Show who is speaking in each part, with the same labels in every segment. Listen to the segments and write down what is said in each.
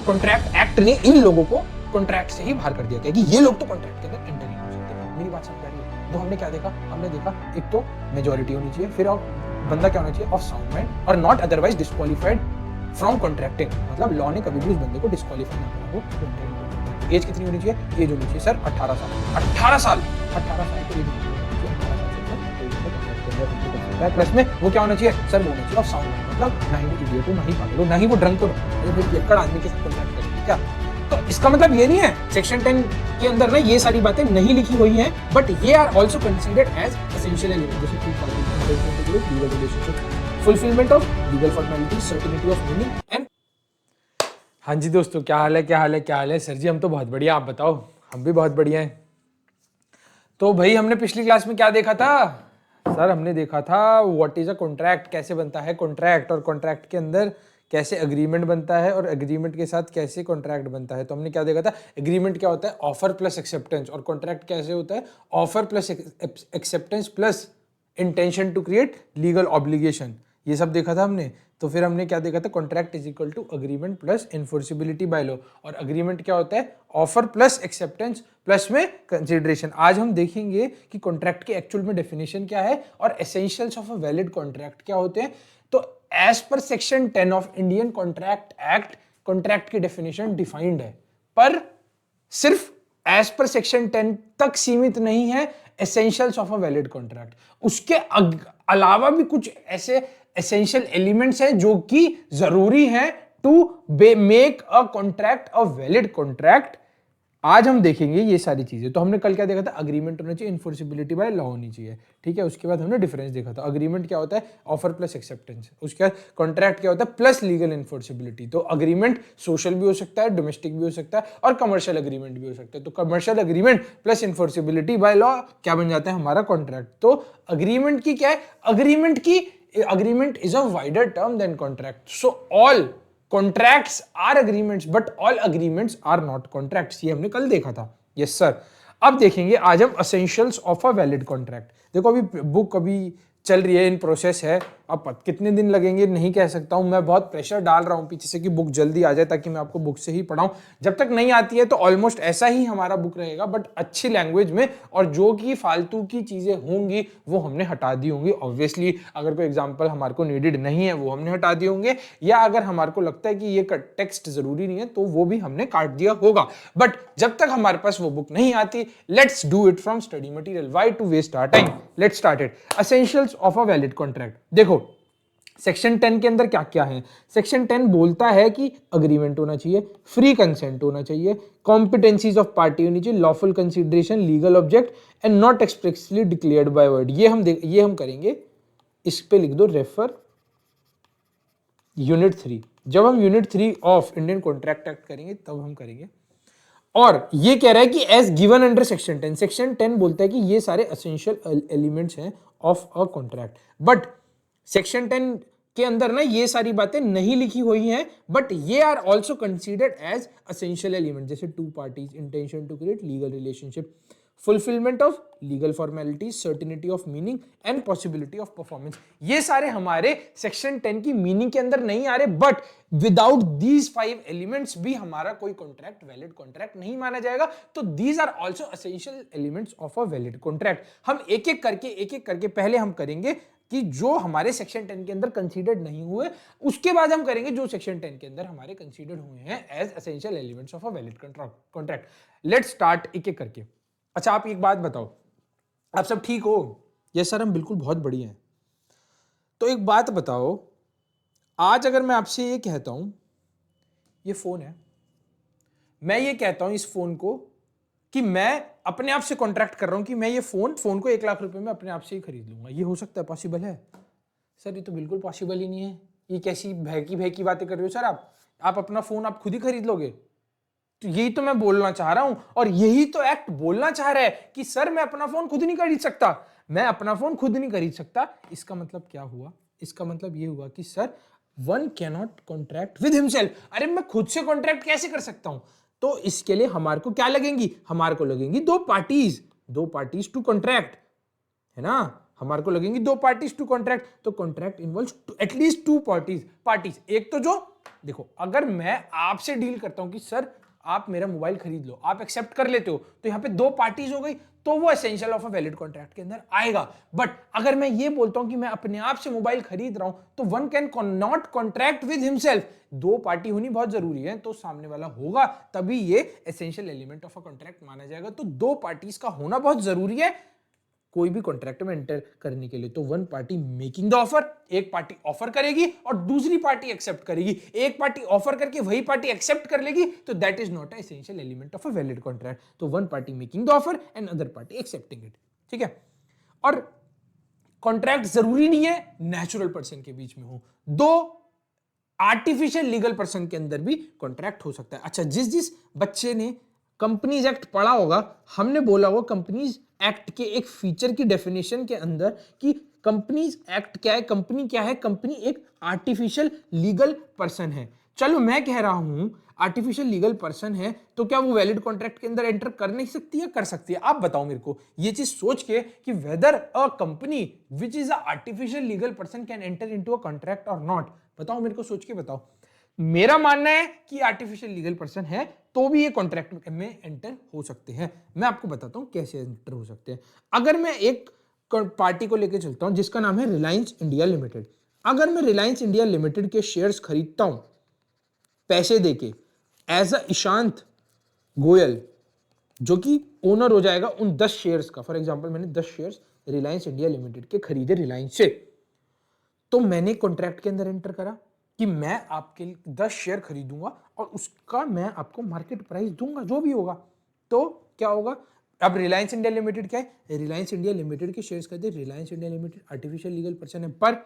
Speaker 1: Contract act ने इन लोगों को कॉन्ट्रैक्ट से ही बाहर कर दिया कि ये लोग तो कॉन्ट्रैक्ट के अंदर एंटर नहीं हो सकते। मेरी बात समझ आ रही है? तो हमने क्या देखा? हमने देखा एक तो मेजॉरिटी होनी चाहिए, फिर बंदा क्या होना चाहिए? ऑफ साउंड माइंड और not otherwise disqualified from contracting. मतलब लॉ ने कभी भी उस बंदे को डिस्क्वालीफाई ना करा हो। एज कितनी होनी चाहिए? एज होनी चाहिए सर 18 साल। 18 साल की एज होनी चाहिए। प्लस में वो क्या होना चाहिए सर? वो होना चाहिए ऑफ साउंड माइंड। मतलब ना ही वो इडियट हो, ना ही पागल हो, ना ही वो ड्रंक हो, पियक्कड़ आदमी के साथ कॉन्ट्रैक्ट करेंगे क्या? तो इसका मतलब ये नहीं है सेक्शन 10 के अंदर ना ये सारी बातें नहीं लिखी हुई हैं, बट ये are also considered as essential element, जैसे legal relationship, fulfilment of legal formality, certainty of meaning and. हाँ जी दोस्तों, क्या हाल है, क्या हाल है, क्या हाल है? सर जी हम तो बहुत बढ़िया, आप बताओ। हम भी बहुत बढ़िया हैं। तो भाई हमने पिछली क्लास में क्या देखा था सर? हमने देखा था व्हाट इज अ कॉन्ट्रैक्ट, कैसे बनता है कॉन्ट्रैक्ट, और कॉन्ट्रैक्ट के अंदर कैसे एग्रीमेंट बनता है, और एग्रीमेंट के साथ कैसे कॉन्ट्रैक्ट बनता है। तो हमने क्या देखा था? एग्रीमेंट क्या होता है? Offer plus acceptance. और कॉन्ट्रैक्ट कैसे होता है? Offer plus acceptance plus intention to create legal obligation. ये सब देखा था हमने। तो फिर हमने क्या देखा था? Contract is equal to agreement plus enforceability by law. और अग्रीमेंट क्या होता है? ऑफर प्लस एक्सेप्टेंस प्लस में कंसिडरेशन। आज हम देखेंगे कि कॉन्ट्रैक्ट के एक्चुअल में डेफिनेशन क्या है और essentials of a valid contract क्या होते हैं। तो as per section 10 of Indian contract act, contract की डेफिनेशन डिफाइंड है, पर सिर्फ एज पर सेक्शन 10 तक सीमित नहीं है essentials of a valid contract. उसके अलावा भी कुछ ऐसे एसेंशियल एलिमेंट्स हैं जो कि जरूरी हैं to make a contract a valid contract. आज हम देखेंगे ये सारी चीजें। तो हमने कल क्या देखा था? अग्रीमेंट होना चाहिए, इन्फोर्सिबिलिटी बाय लॉ होनी चाहिए, ठीक है। उसके बाद हमने डिफरेंस देखा था। अग्रीमेंट क्या होता है? Offer plus acceptance. उसके बाद कॉन्ट्रैक्ट क्या होता है? Plus legal enforceability. तो अग्रीमेंट सोशल भी हो सकता है, डोमेस्टिक भी हो सकता है, और कमर्शियल अग्रीमेंट भी हो सकता है। तो commercial agreement plus enforceability by law क्या बन जाता है? हमारा कॉन्ट्रैक्ट। तो अग्रीमेंट की क्या है? Agreement is a wider term than contract. So all contracts are agreements but all agreements are not contracts. ये हमने कल देखा था। Yes sir. अब देखेंगे आज हम essentials of a valid contract. देखो अभी बुक अभी चल रही है, इन प्रोसेस है। अब कितने दिन लगेंगे नहीं कह सकता हूं। मैं बहुत प्रेशर डाल रहा हूं पीछे से कि बुक जल्दी आ जाए ताकि मैं आपको बुक से ही पढ़ाऊं। जब तक नहीं आती है तो ऑलमोस्ट ऐसा ही हमारा बुक रहेगा, बट अच्छी लैंग्वेज में। और जो कि फालतू की चीजें होंगी वो हमने हटा दी होंगी ऑब्वियसली। अगर कोई एग्जाम्पल हमारे को नीडेड नहीं है वो हमने हटा दिए होंगे, या अगर हमारे को लगता है कि ये टेक्स्ट जरूरी नहीं है तो वो भी हमने काट दिया होगा। बट जब तक हमारे पास वो बुक नहीं आती, let's do it from study material. Why to waste our time? Let's start it. Essentials of a valid contract. देखो सेक्शन 10 के अंदर क्या क्या है? सेक्शन 10 बोलता है कि अग्रीमेंट होना चाहिए, फ्री कंसेंट होना चाहिए, कॉम्पिटेंसीज ऑफ पार्टी होनी चाहिए, lawful consideration, legal object and not expressly declared by word. ये हम करेंगे। इस पे लिख दो रेफर यूनिट 3। जब हम unit 3 of Indian contract act करेंगे तब हम करेंगे। और ये कह रहा है कि as given under section 10, section 10 बोलता है कि ये सारे एसेंशियल एलिमेंट्स हैं of a contract. But section 10 के अंदर ना ये सारी बातें नहीं लिखी हुई हैं, बट ये are also considered as essential element, जैसे two parties, intention to create legal relationship, fulfilment of legal formality, certainty of meaning and possibility of performance. ये सारे हमारे सेक्शन 10 की मीनिंग के अंदर नहीं आ रहे, बट विदाउट दीज 5 एलिमेंट्स भी हमारा कोई कॉन्ट्रैक्ट वैलिड कॉन्ट्रैक्ट नहीं माना जाएगा। तो these are also essential elements of a valid contract. हम एक एक करके पहले हम करेंगे कि जो हमारे सेक्शन 10 के अंदर कंसीडर्ड नहीं हुए, उसके बाद हम करेंगे जो सेक्शन 10 के अंदर हमारे कंसीडर्ड हुए हैं as essential elements of a valid contract. Let's start एक एक करके। अच्छा आप एक बात बताओ, आप सब ठीक हो? यस सर हम बिल्कुल बहुत बढ़िया हैं। तो एक बात बताओ, आज अगर मैं आपसे ये कहता हूं, ये फोन है, मैं ये कहता हूं इस फोन को कि मैं अपने आप से कॉन्ट्रैक्ट कर रहा हूं कि मैं ये फोन को 1 लाख रुपए में अपने आप से ही खरीद लूंगा, ये हो सकता है? पॉसिबल है? सर ये तो बिल्कुल पॉसिबल ही नहीं है। ये कैसी भय की बातें कर रहे हो सर? आप अपना फोन आप खुद ही खरीद लोगे? तो यही तो मैं बोलना चाह रहा हूं, और यही तो एक्ट बोलना चाह रहा है कि सर मैं अपना फोन खुद नहीं खरीद सकता। मैं अपना फोन खुद नहीं खरीद सकता। इसका मतलब क्या हुआ? इसका मतलब ये हुआ कि sir one cannot contract with himself. अरे मैं खुद से कॉन्ट्रैक्ट कैसे कर सकता हूं? तो इसके लिए हमारे को क्या लगेंगी? हमारे को लगेंगी दो पार्टीज टू कॉन्ट्रैक्ट, है ना? हमारे को लगेंगी 2 पार्टीज टू कॉन्ट्रैक्ट। तो कॉन्ट्रैक्ट इन्वॉल्व्स एटलीस्ट 2 पार्टीज। एक तो जो देखो अगर मैं आपसे डील करता हूं कि सर आप मेरा मोबाइल खरीद लो, आप एक्सेप्ट कर लेते हो, तो यहां पे दो पार्टीज हो गई, तो वो essential of a valid contract के अंदर आएगा। बट अगर मैं ये बोलता हूं कि मैं अपने आप से मोबाइल खरीद रहा हूं, तो one can not contract with himself, दो पार्टी होनी बहुत जरूरी है, तो सामने वाला होगा तभी ये essential element of a contract माना जाएगा। तो दो पार्टीज का होना बहुत जरूरी है कोई भी कॉन्ट्रैक्ट में एंटर करने के लिए। तो one party making the offer, एक पार्टी ऑफर करेगी और दूसरी पार्टी एक्सेप्ट करेगी, एक पार्टी ऑफर करके वही पार्टी एक्सेप्ट कर लेगी, तो that is not essential element of a valid contract. तो one party making the offer and other party accepting it, ठीक है। और कॉन्ट्रैक्ट जरूरी नहीं है नेचुरल पर्सन के बीच में हो, दो आर्टिफिशियल लीगल पर्सन के अंदर भी कॉन्ट्रैक्ट हो सकता है। अच्छा, जिस जिस बच्चे ने कंपनीज एक्ट पढ़ा होगा, हमने बोला होगा कंपनीज एक्ट के एक फीचर की डेफिनेशन के अंदर कि कंपनीज एक्ट क्या है, कंपनी क्या है, कंपनी एक आर्टिफिशियल लीगल पर्सन है। चलो मैं कह रहा हूं आर्टिफिशियल लीगल पर्सन है, तो क्या वो वैलिड कॉन्ट्रैक्ट के अंदर एंटर कर नहीं सकती है? कर सकती है। आप बताओ मेरे को ये चीज सोच के कि weather a company which is a artificial legal person can enter into a contract और नॉट। बताओ मेरे को, सोच के बताओ। मेरा मानना है कि आर्टिफिशियल लीगल पर्सन है तो भी ये कॉन्ट्रैक्ट में एंटर हो सकते हैं। मैं आपको बताता हूं कैसे एंटर हो सकते हैं। अगर मैं एक पार्टी को लेकर चलता हूं जिसका नाम है रिलायंस इंडिया लिमिटेड, अगर मैं रिलायंस इंडिया लिमिटेड के शेयर्स खरीदता हूं पैसे देके एज अ ईशांत गोयल, जो कि ओनर हो जाएगा उन 10 शेयर्स का, फॉर एग्जांपल मैंने 10 शेयर्स रिलायंस इंडिया लिमिटेड के खरीदे रिलायंस से, तो मैंने कॉन्ट्रैक्ट के अंदर एंटर करा कि मैं आपके 10 शेयर खरीदूंगा और उसका मैं आपको मार्केट प्राइस दूंगा जो भी होगा। तो क्या होगा, अब रिलायंस इंडिया लिमिटेड क्या है, रिलायंस इंडिया लिमिटेड के शेयर्स कहते हैं, Reliance India limited artificial legal person है, पर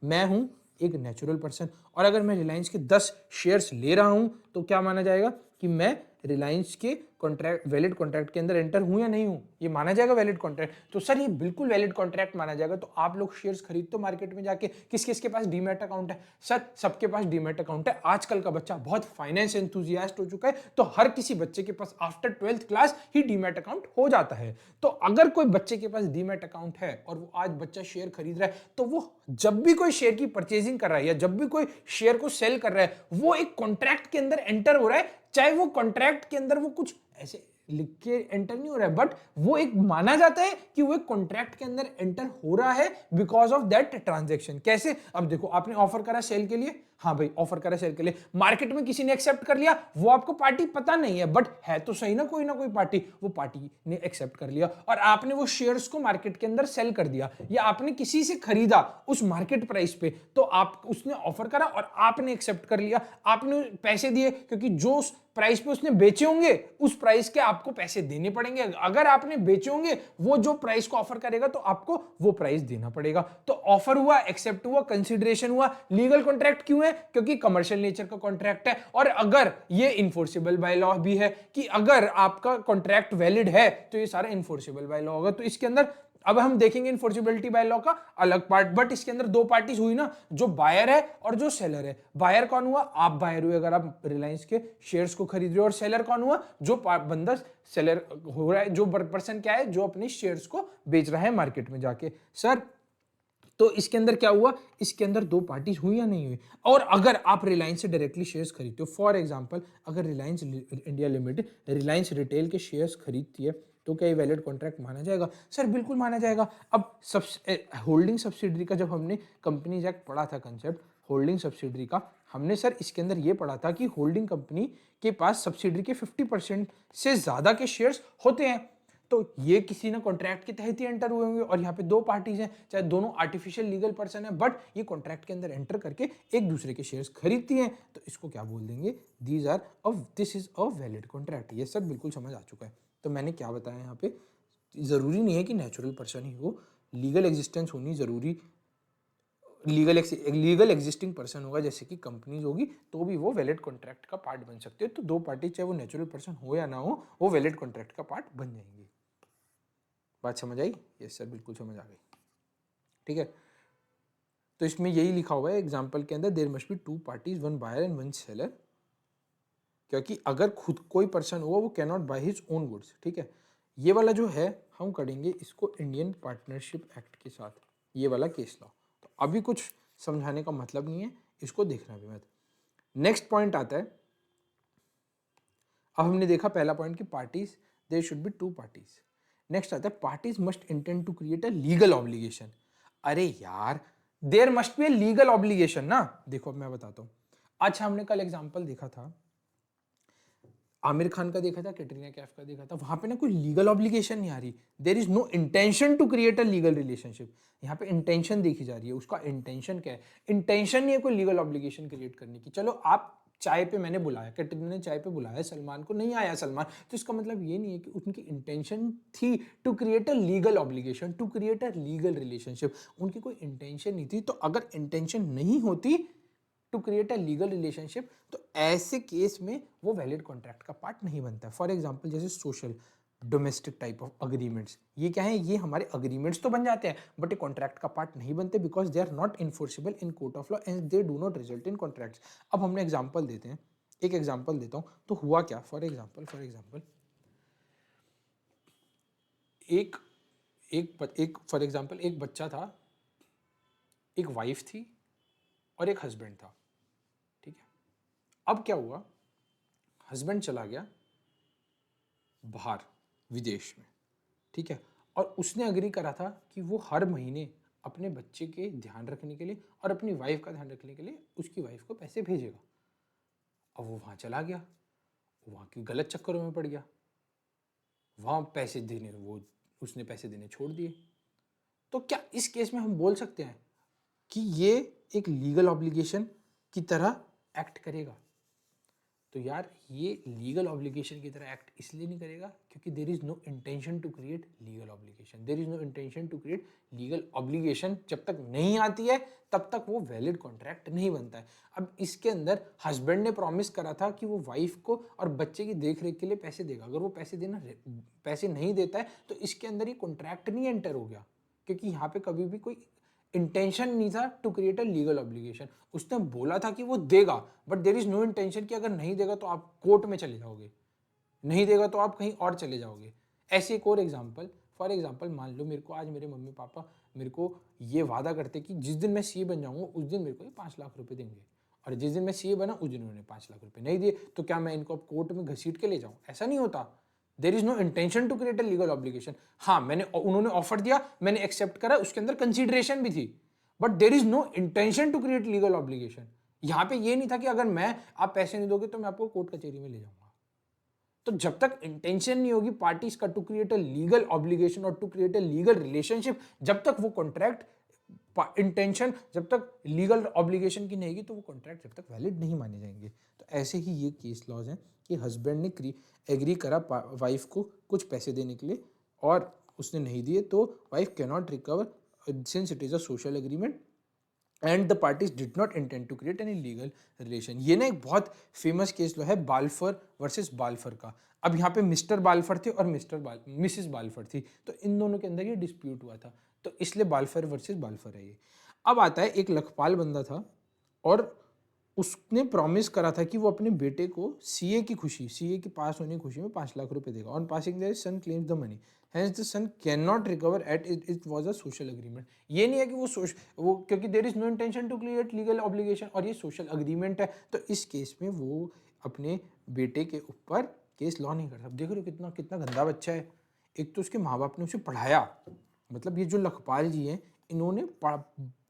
Speaker 1: मैं हूं एक नेचुरल पर्सन, और अगर मैं रिलायंस के 10 शेयर्स ले रहा हूं तो क्या माना जाएगा कि मैं रिलायंस के कॉन्ट्रैक्ट वैलिड कॉन्ट्रैक्ट के अंदर एंटर हूं या नहीं हूं, ये माना जाएगा वैलिड कॉन्ट्रैक्ट। तो सर ये बिल्कुल वैलिड कॉन्ट्रैक्ट माना जाएगा। तो आप लोग शेयर्स खरीदते हो मार्केट में जाके, किस किस के पास डीमैट अकाउंट है? सर सबके पास डीमैट अकाउंट है। आजकल का बच्चा बहुत फाइनेंस एंथुजियास्ट हो चुका है, तो हर किसी बच्चे के पास आफ्टर 12th क्लास ही डीमैट अकाउंट हो जाता है। तो अगर कोई बच्चे के पास डीमैट अकाउंट है और वो आज बच्चा शेयर खरीद रहा है, तो वो जब भी कोई शेयर की परचेजिंग कर रहा है या जब भी कोई शेयर को सेल कर रहा है, वो एक कॉन्ट्रैक्ट के अंदर एंटर हो रहा है। चाहे वो कॉन्ट्रैक्ट के अंदर वो कुछ ऐसे लिख के एंटर नहीं हो रहा है, बट वो एक माना जाता है कि वो एक कॉन्ट्रैक्ट के अंदर एंटर हो रहा है बिकॉज ऑफ दैट ट्रांजैक्शन। कैसे? अब देखो आपने ऑफर करा सेल के लिए, हाँ भाई ऑफर करा सेल के लिए, मार्केट में किसी ने एक्सेप्ट कर लिया, वो आपको पार्टी पता नहीं है बट है तो सही ना कोई पार्टी, वो पार्टी ने एक्सेप्ट कर लिया और आपने वो शेयर्स को मार्केट के अंदर सेल कर दिया, या आपने किसी से खरीदा उस मार्केट प्राइस पे, तो आप उसने ऑफर करा और आपने एक्सेप्ट कर लिया, आपने पैसे दिए, क्योंकि जो उस प्राइस पे उसने बेचे होंगे उस प्राइस के आपको पैसे देने पड़ेंगे। अगर आपने बेचे होंगे, वो जो प्राइस को ऑफर करेगा तो आपको वो प्राइस देना पड़ेगा। तो ऑफर हुआ, एक्सेप्ट हुआ, कंसीडरेशन हुआ। लीगल कॉन्ट्रैक्ट क्यों है? क्योंकि कमर्शियल नेचर का कॉन्ट्रैक्ट है, और अगर ये इन्फोर्सेबल बाय लॉ भी है कि अगर आपका कॉन्ट्रैक्ट वैलिड है तो ये सारा इन्फोर्सेबल बाय लॉ होगा। तो इसके अंदर अब हम देखेंगे इनफोर्सिबिलिटी बाय लॉ का अलग पार्ट, बट इसके अंदर दो पार्टीज हुई ना, जो बायर है और जो सेलर है। बायर कौन हुआ? आप बायर हुए अगर आप रिलायंस के शेयर्स को खरीद रहे हो, और सेलर कौन हुआ? जो बंदा सेलर हो रहा है, जो पर्सन क्या है, जो अपने शेयर्स को बेच रहा है मार्केट में जाके। सर तो इसके अंदर क्या हुआ? इसके अंदर दो पार्टीज हुई या नहीं हुई? और अगर आप रिलायंस से डायरेक्टली शेयर्स खरीदते हो, फॉर एग्जांपल अगर Reliance India limited Reliance retail के शेयर्स खरीदती है, तो क्या ये वैलिड कॉन्ट्रैक्ट माना जाएगा? सर बिल्कुल माना जाएगा। अब होल्डिंग सब्सिडरी का जब हमने कंपनीज एक्ट पढ़ा था कंसेप्ट होल्डिंग सब्सिडरी का, हमने सर इसके अंदर ये पढ़ा था कि होल्डिंग कंपनी के पास सब्सिडरी के 50% से ज्यादा के शेयर्स होते हैं। तो ये किसी ना कॉन्ट्रैक्ट के तहत ही एंटर हुए होंगे, और यहाँ पे दो पार्टीज हैं, चाहे दोनों आर्टिफिशियल लीगल पर्सन है, बट ये कॉन्ट्रैक्ट के अंदर एंटर करके एक दूसरे के शेयर्स खरीदती हैं, तो इसको क्या बोल देंगे? This is a valid contract. ये सब बिल्कुल समझ आ चुका है। तो मैंने क्या बताया यहाँ पे, जरूरी नहीं है कि नेचुरल पर्सन ही हो, लीगल एग्जिस्टेंस होनी जरूरी, लीगल एग्जिस्टिंग पर्सन होगा जैसे कि कंपनीज होगी, तो भी वो वैलिड कॉन्ट्रैक्ट का पार्ट बन सकते हैं। तो दो पार्टी चाहे वो नेचुरल पर्सन हो या ना हो, वो वैलिड कॉन्ट्रैक्ट का पार्ट बन जाएंगे। बात समझ आई? यस सर, बिल्कुल समझ आ गई। ठीक है, तो इसमें यही लिखा हुआ है एग्जाम्पल के अंदर, there must be two parties, one buyer and one seller, क्योंकि अगर खुद कोई पर्सन हो वो can not buy his own goods. ठीक है, ये वाला जो है हम करेंगे इसको इंडियन पार्टनरशिप एक्ट के साथ, ये वाला केस लॉ। तो अभी कुछ समझाने का मतलब नहीं है, इसको देखना भी मत। नेक्स्ट पॉइंट आता है, अब हमने देखा पहला पॉइंट कि parties, there should be two parties. Next आता है parties must intend to create a legal obligation. अरे यार, there must be a legal obligation ना। देखो अब मैं बताता हूं, अच्छा हमने कल एग्जांपल देखा था, आमिर खान का देखा था, कैटरीना कैफ का देखा था, वहां पे ना कोई लीगल ऑब्लिगेशन नहीं आ रही, there is no intention to create a legal relationship. यहाँ पे इंटेंशन देखी जा रही है, उसका इंटेंशन क्या है, इंटेंशन नहीं है कोई लीगल ऑब्लिगेशन क्रिएट करने की। चलो आप चाय पे मैंने बुलाया, कैटरीना ने चाय पे बुलाया सलमान को, नहीं आया सलमान, तो इसका मतलब ये नहीं है कि उनकी इंटेंशन थी to create a legal obligation, to create a legal relationship. उनकी कोई इंटेंशन नहीं थी। तो अगर इंटेंशन नहीं होती to create a legal relationship, तो ऐसे केस में वो वैलिड कॉन्ट्रैक्ट का पार्ट नहीं बनता है। फॉर एग्जाम्पल जैसे social domestic type of agreements, ये क्या है, ये हमारे अग्रीमेंट्स तो बन जाते हैं बट ये कॉन्ट्रैक्ट का पार्ट नहीं बनते, because they are not enforceable in court of law and they do not result in contracts. अब हमने एग्जाम्पल देते हैं, एक एग्जाम्पल देता हूं, तो हुआ क्या, फॉर एग्जाम्पल एक एक फॉर एग्जाम्पल एक बच्चा था, एक वाइफ थी और एक हस्बैंड था, ठीक है। अब क्या हुआ, हस्बैंड चला गया बाहर विदेश में, ठीक है, और उसने अग्री करा था कि वो हर महीने अपने बच्चे के ध्यान रखने के लिए और अपनी वाइफ का ध्यान रखने के लिए उसकी वाइफ को पैसे भेजेगा। अब वो वहाँ चला गया, वहाँ की गलत चक्करों में पड़ गया, वहाँ पैसे देने वो उसने पैसे देने छोड़ दिए। तो क्या इस केस में हम बोल सकते हैं कि ये एक लीगल ऑब्लिगेशन की तरह एक्ट करेगा? तो यार ये लीगल ऑब्लिगेशन की तरह एक्ट इसलिए नहीं करेगा क्योंकि there is no intention to create legal obligation, there is no intention to create legal obligation जब तक नहीं आती है तब तक वो वैलिड कॉन्ट्रैक्ट नहीं बनता है। अब इसके अंदर हस्बैंड ने प्रॉमिस करा था कि वो वाइफ को और बच्चे की देख रेख के लिए पैसे देगा, अगर वो पैसे नहीं देता है तो इसके अंदर ये कॉन्ट्रैक्ट नहीं एंटर हो गया, क्योंकि यहाँ पे कभी भी कोई इंटेंशन नहीं था to create a legal obligation. उसने बोला था कि वो देगा but there is no intention कि अगर नहीं देगा तो आप कोर्ट में चले जाओगे, नहीं देगा तो आप कहीं और चले जाओगे। ऐसे एक और एग्जाम्पल, फॉर एग्जाम्पल मान लो मेरे को आज मेरे मम्मी पापा मेरे को ये वादा करते कि जिस दिन मैं सीए बन जाऊंगा उस दिन मेरे को ये 5 लाख रुपए देंगे, और जिस दिन मैं सीए बना उस दिन उन्होंने 5 लाख रुपए नहीं दिए, तो क्या मैं इनको अब कोर्ट में घसीट के ले जाऊं? ऐसा नहीं होता। There is no intention to create a legal obligation. हाँ, उन्होंने ऑफर दिया, मैंने एक्सेप्ट करा, उसके अंदर कंसिडरेशन भी थी, but there is no intention to create legal obligation. यहां पे ये नहीं था कि अगर मैं आप पैसे नहीं दोगे तो मैं आपको कोर्ट कचहरी में ले जाऊंगा। तो जब तक इंटेंशन नहीं होगी पार्टीज का to create a legal obligation और to create a legal relationship, जब तक वो कॉन्ट्रैक्ट इंटेंशन जब तक लीगल ऑब्लिगेशन की नहीं होगी तो वो कॉन्ट्रैक्ट जब तक वैलिड नहीं माने जाएंगे। तो ऐसे ही ये केस लॉज हैं कि हस्बैंड ने एग्री करा वाइफ को कुछ पैसे देने के लिए और उसने नहीं दिए, तो wife can not recover since it is a social agreement and the parties did not intend to create any legal relation. ये ना एक बहुत फेमस केस लो है बाल्फर वर्सेस बाल्फर का। अब यहाँ पे मिस्टर बाल्फर थे और मिसिस बाल्फर थी, तो इन दोनों के अंदर ये डिस्प्यूट हुआ था, तो इसलिए बाल्फर वर्सेस बाल्फर है ये। अब आता है एक लखपाल बंदा था और उसने प्रॉमिस करा था कि वो अपने बेटे को सीए की पास होने की खुशी में 5 लाख रुपए देगा। On passing their son claims the money, hence the son can not recover at it was a social agreement. ये नहीं है कि वो क्योंकि there is no intention to create legal obligation और ये सोशल एग्रीमेंट है, तो इस केस में वो अपने बेटे के ऊपर केस लॉ नहीं कर सकता। देख रहे हो कितना कितना गंदा बच्चा है। एक तो उसके माँ बाप ने उसे पढ़ाया, मतलब ये जो लखपाल जी हैं इन्होंने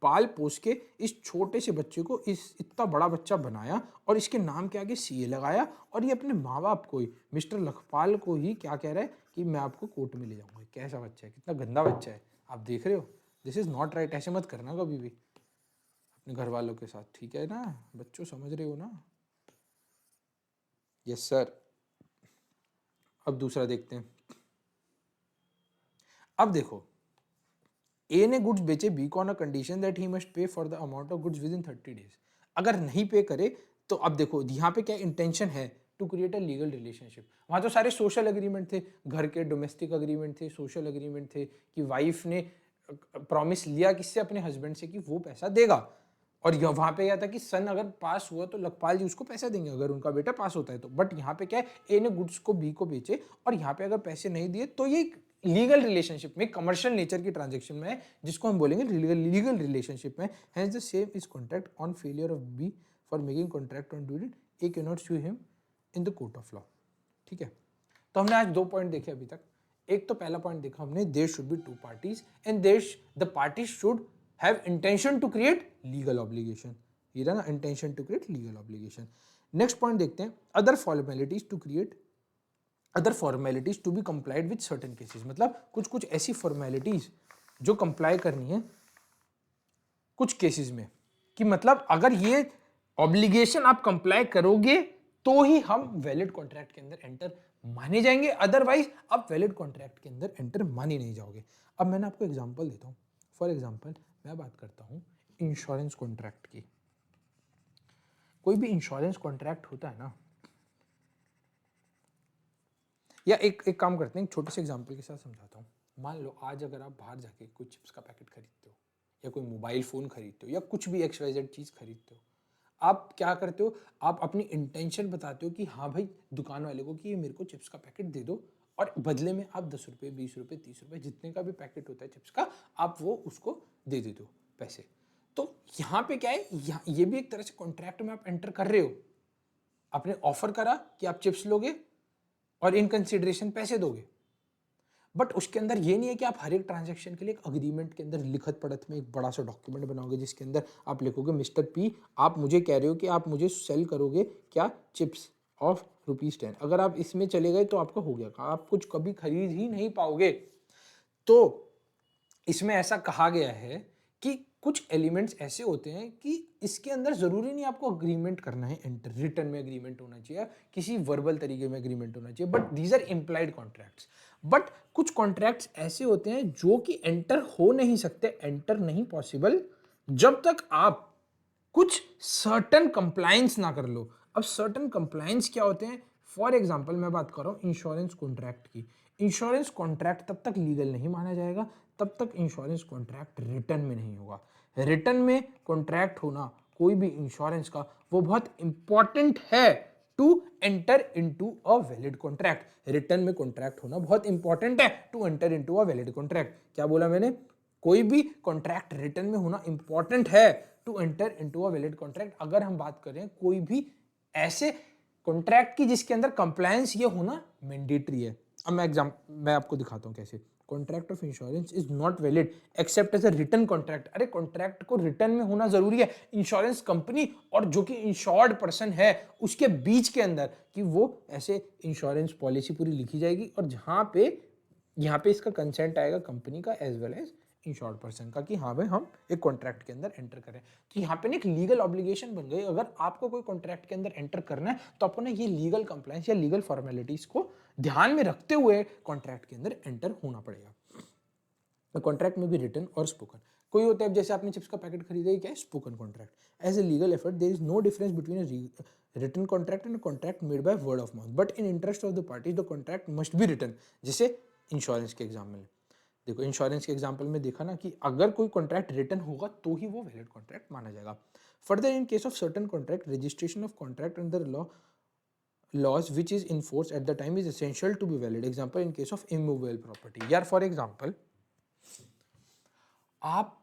Speaker 1: पाल पोस के इस छोटे से बच्चे को इस इतना बड़ा बच्चा बनाया और इसके नाम के आगे सीए लगाया, और ये अपने माँ बाप को ही, मिस्टर लखपाल को ही क्या कह रहा है कि मैं आपको कोर्ट में ले जाऊंगा। कैसा बच्चा है, कितना गंदा बच्चा है, आप देख रहे हो। दिस इज नॉट राइट, ऐसे मत करना कभी भी अपने घर वालों के साथ, ठीक है ना बच्चों, समझ रहे हो ना। Yes sir. अब दूसरा देखते हैं। अब देखो, ए ने गुड्स बेचे बी को on a condition that he must pay for the amount of goods with in 30 days. अगर नहीं पे करे तो अब देखो यहाँ पे क्या इंटेंशन है, to create a legal relationship. वहाँ तो सारे सोशल एग्रीमेंट थे, घर के डोमेस्टिक एग्रीमेंट थे, सोशल एग्रीमेंट थे कि वाइफ ने प्रॉमिस लिया किससे, अपने हस्बैंड से कि वो पैसा देगा, और वहां पे क्या था कि सन अगर पास हुआ तो लखपाल जी उसको पैसा देंगे अगर उनका बेटा पास होता है तो। बट यहाँ पे क्या है, ए ने गुड्स को बी को बेचे और यहाँ पे अगर पैसे नहीं दिए तो ये लीगल रिलेशनशिप में, कमर्शियल नेचर की ट्रांजेक्शन में, जिसको हम बोलेंगे लीगल रिलेशनशिप में, hence the same is contract on failure of B for making contract on due date A can not sue him in the court of law. ठीक है, तो हमने आज 2 पॉइंट देखे अभी तक। एक तो पहला पॉइंट देखा हमने, there should be 2 parties and the parties should have intention to create legal obligation. ये रहा ना, intention to create legal obligation. Next point देखते हैं, other formalities to be complied with certain cases. मतलब कुछ ऐसी फॉर्मेलिटीज जो कंप्लाई करनी है कुछ केसेस में, कि मतलब अगर ये ऑब्लिगेशन आप कंप्लाई करोगे तो ही हम वैलिड कॉन्ट्रैक्ट के अंदर एंटर माने जाएंगे, अदरवाइज आप वैलिड कॉन्ट्रैक्ट के अंदर एंटर माने नहीं जाओगे। अब मैंने आपको एग्जांपल देता हूं। फॉर एग्जांपल मैं बात करता हूं इंश्योरेंस कॉन्ट्रैक्ट की। कोई भी इंश्योरेंस कॉन्ट्रैक्ट होता है ना, या एक काम करते हैं, एक छोटे से एग्जांपल के साथ समझाता हूं। मान लो आज अगर आप बाहर जाके कोई चिप्स का पैकेट खरीदते हो, या कोई मोबाइल फ़ोन खरीदते हो, या कुछ भी XYZ चीज़ खरीदते हो, आप क्या करते हो, आप अपनी इंटेंशन बताते हो कि हाँ भाई दुकान वाले को कि ये मेरे को चिप्स का पैकेट दे दो, और बदले में आप 10 रुपये, 20 रुपये, 30 रुपये, जितने का भी पैकेट होता है चिप्स का, आप वो उसको दे देते हो पैसे। तो यहाँ पे क्या है, ये भी एक तरह से कॉन्ट्रैक्ट में आप एंटर कर रहे हो। आपने ऑफर करा कि आप चिप्स लोगे और इन कंसिडरेशन पैसे दोगे, बट उसके अंदर ये नहीं है कि आप हर एक ट्रांजैक्शन के लिए एक अग्रीमेंट के अंदर लिखत पढ़त में एक बड़ा सा डॉक्यूमेंट बनाओगे जिसके अंदर आप लिखोगे मिस्टर पी, आप मुझे कह रहे हो कि आप मुझे सेल करोगे क्या, चिप्स ऑफ ₹10। अगर आप इसमें चले गए तो आपका हो गया, आप कुछ कभी खरीद ही नहीं पाओगे। तो इसमें ऐसा कहा गया है कि कुछ एलिमेंट्स ऐसे होते हैं कि इसके अंदर जरूरी नहीं आपको अग्रीमेंट करना है एंटर, रिटर्न में अग्रीमेंट होना चाहिए, किसी वर्बल तरीके में अग्रीमेंट होना चाहिए, but these are implied contracts. But कुछ कॉन्ट्रैक्ट्स ऐसे होते हैं जो कि एंटर हो नहीं सकते, एंटर नहीं पॉसिबल जब तक आप कुछ सर्टन कंप्लायंस ना कर लो। अब सर्टन कंप्लायंस क्या होते हैं, फॉर एग्जाम्पल मैं बात कर रहा हूं इंश्योरेंस कॉन्ट्रैक्ट की। इंश्योरेंस कॉन्ट्रैक्ट तब तक लीगल नहीं माना जाएगा तब तक इंश्योरेंस कॉन्ट्रैक्ट रिटर्न में नहीं होगा। रिटर्न में कॉन्ट्रैक्ट होना कोई भी इंश्योरेंस का वो बहुत इंपॉर्टेंट है to enter into a valid contract. Return में कॉन्ट्रैक्ट होना बहुत इंपॉर्टेंट है to enter into a valid contract. क्या बोला मैंने, कोई भी कॉन्ट्रैक्ट रिटर्न में होना इंपॉर्टेंट है to enter into a valid contract. अगर हम बात करें कोई भी ऐसे कॉन्ट्रैक्ट की जिसके अंदर कंप्लायंस ये होना मैंडेटरी है। अब मैं आपको दिखाता हूं कैसे। Contract of insurance is not valid except as a written contract. अरे कॉन्ट्रैक्ट को रिटर्न में होना जरूरी है इंश्योरेंस कंपनी और जो कि इंश्योर्ड पर्सन है उसके बीच के अंदर, कि वो ऐसे इंश्योरेंस पॉलिसी पूरी लिखी जाएगी और जहां पे यहाँ पे इसका कंसेंट आएगा कंपनी का as well as insured person का, कि हाँ भाई हम एक कॉन्ट्रैक्ट के अंदर एंटर करें। तो यहाँ पे ना एक लीगल ऑब्लिगेशन बन गई। अगर आपको कोई कॉन्ट्रैक्ट के अंदर एंटर करना है तो आपको ना ये लीगल कंप्लायंस या लीगल फॉर्मेलिटीज को ध्यान में रखते हुए कॉन्ट्रैक्ट के अंदर एंटर होना पड़ेगा। कॉन्ट्रैक्ट में भी रिटन और स्पोकन कोई होता है, जैसे आपने चिप्स का पैकेट खरीदा, क्या है spoken contract. As a legal effort there is no difference between a written contract and contract made by word of mouth, but in interest of the parties the contract must be written. जैसे insurance के example में देखो, insurance के example में देखा ना कि अगर कोई कॉन्ट्रैक्ट रिटन होगा तो ही वो वैलिड कॉन्ट्रैक्ट माना जाएगा। Further in case of certain contract registration of contract under laws which is enforced at the time is essential to be valid. Example in case of immovable property. यार for example आप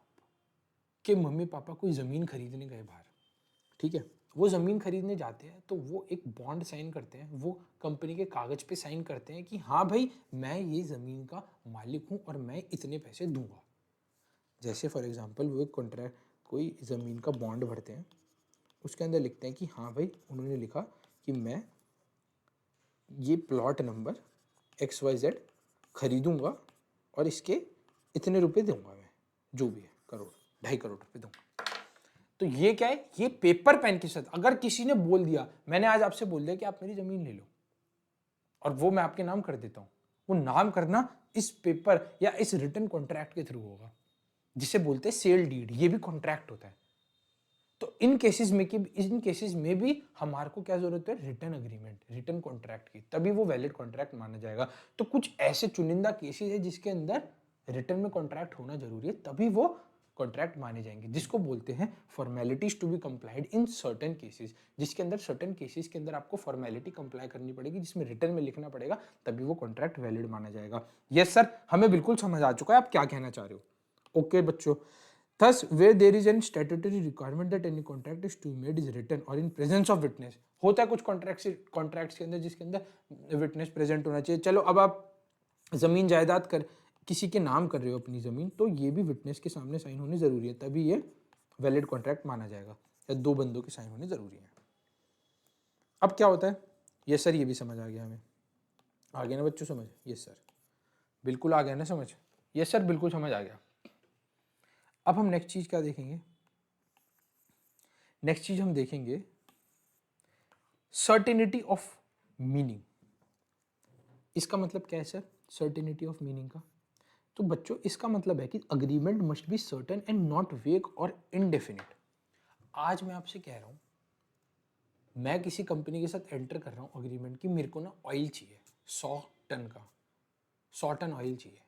Speaker 1: के mummy papa कोई ज़मीन खरीदने गए बाहर, ठीक है, वो ज़मीन खरीदने जाते हैं तो वो एक बॉन्ड साइन करते हैं, वो कंपनी के कागज़ पे साइन करते हैं कि हाँ भाई मैं ये ज़मीन का मालिक हूँ और मैं इतने पैसे दूंगा। जैसे फॉर एग्जांपल वो एक कॉन्ट्रैक्ट कोई ज़मीन का बॉन्ड भरते हैं, उसके अंदर लिखते हैं कि हाँ भाई उन्होंने लिखा कि मैं ये प्लॉट नंबर XYZ खरीदूंगा और इसके इतने रुपए दूंगा, मैं जो भी है करोड़ 2.5 करोड़ रुपए दूंगा। तो ये क्या है, ये पेपर पेन के साथ अगर किसी ने बोल दिया, मैंने आज आपसे बोल दिया कि आप मेरी जमीन ले लो और वो मैं आपके नाम कर देता हूं, वो नाम करना इस पेपर या इस रिटन कॉन्ट्रैक्ट के थ्रू होगा जिसे बोलते हैं सेल डीड। ये भी कॉन्ट्रैक्ट होता है। तो इन केसेस में भी हमारे को क्या जरूरत है, रिटन अग्रीमेंट, रिटन कॉन्ट्रैक्ट की, तभी वो वैलिड कॉन्ट्रैक्ट माना जाएगा। तो कुछ ऐसे चुनिंदा केसेस है जिसके अंदर रिटन में कॉन्ट्रैक्ट होना जरूरी है, तभी वो कॉन्ट्रैक्ट माने जाएंगे, जिसको बोलते हैं formalities to be complied in certain cases. जिसके अंदर सर्टेन केसेस के अंदर आपको फॉर्मेलिटी कंप्लाई करनी पड़ेगी, जिसमें रिटन में लिखना पड़ेगा, तभी वो कॉन्ट्रैक्ट वैलिड माना जाएगा। यस सर, हमें बिल्कुल समझ आ चुका है आप क्या कहना चाह रहे हो। ओके बच्चों, Thus, where there is an statutory requirement that any contract is to be made is written or in presence of witness. होता है कुछ कॉन्ट्रैक्ट्स के अंदर जिसके अंदर विटनेस प्रेजेंट होना चाहिए. चलो अब आप जमीन जायदाद कर किसी के नाम कर रहे हो अपनी जमीन, तो ये भी विटनेस के सामने साइन होनी जरूरी है, तभी ये वैलिड कॉन्ट्रैक्ट माना जाएगा, या दो बंदों के साइन होने जरूरी है. अब क्या होता है, ये सर ये भी समझ आ गया हमें, आ गया ना बच्चों समझ? ये सर बिल्कुल आ गया ना समझ? ये सर बिल्कुल समझ आ गया. अब हम नेक्स्ट चीज क्या देखेंगे? नेक्स्ट चीज हम देखेंगे सर्टेनिटी ऑफ मीनिंग. इसका मतलब क्या है सर सर्टेनिटी ऑफ मीनिंग का? तो बच्चों इसका मतलब है कि agreement must be certain and not वेग और इनडेफिनिट. आज मैं आपसे कह रहा हूं, मैं किसी कंपनी के साथ एंटर कर रहा हूं अग्रीमेंट की, मेरे को ना ऑयल चाहिए 100 टन का, 100 टन ऑयल चाहिए.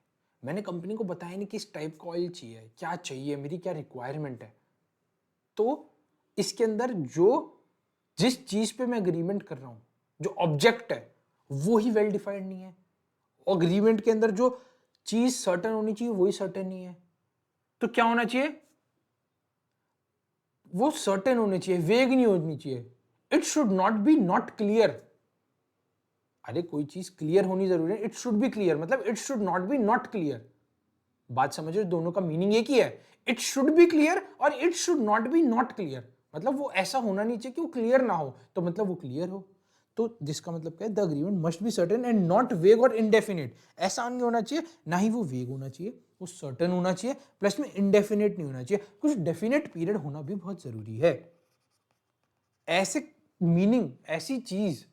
Speaker 1: मैंने कंपनी को बताया नहीं किस टाइप का ऑयल चाहिए, क्या चाहिए, मेरी क्या रिक्वायरमेंट है. तो इसके अंदर जिस चीज पे मैं अग्रीमेंट कर रहा हूं, जो ऑब्जेक्ट है वो ही वेल डिफाइंड नहीं है. अग्रीमेंट के अंदर जो चीज सर्टेन होनी चाहिए वही सर्टेन नहीं है. तो क्या होना चाहिए? वो सर्टेन होने चाहिए, वेग नहीं होनी चाहिए. It should not B not clear. अरे कोई चीज क्लियर होनी जरूरी है, इट शुड बी क्लियर, मतलब it should not B not clear. बात समझो, दोनों का मीनिंग एक ही है. इट शुड बी क्लियर और it should not B not clear. मतलब वो ऐसा होना नहीं चाहिए कि वो क्लियर ना हो, तो मतलब वो क्लियर हो. तो जिसका मतलब क्या है, the agreement must be certain and not वेग और इनडेफिनिट. ऐसा नहीं होना चाहिए, ना ही वो वेग होना चाहिए, वो सर्टेन होना चाहिए, प्लस में इनडेफिनिट नहीं होना चाहिए. कुछ डेफिनेट पीरियड होना भी बहुत जरूरी है. ऐसे मीनिंग, ऐसी चीज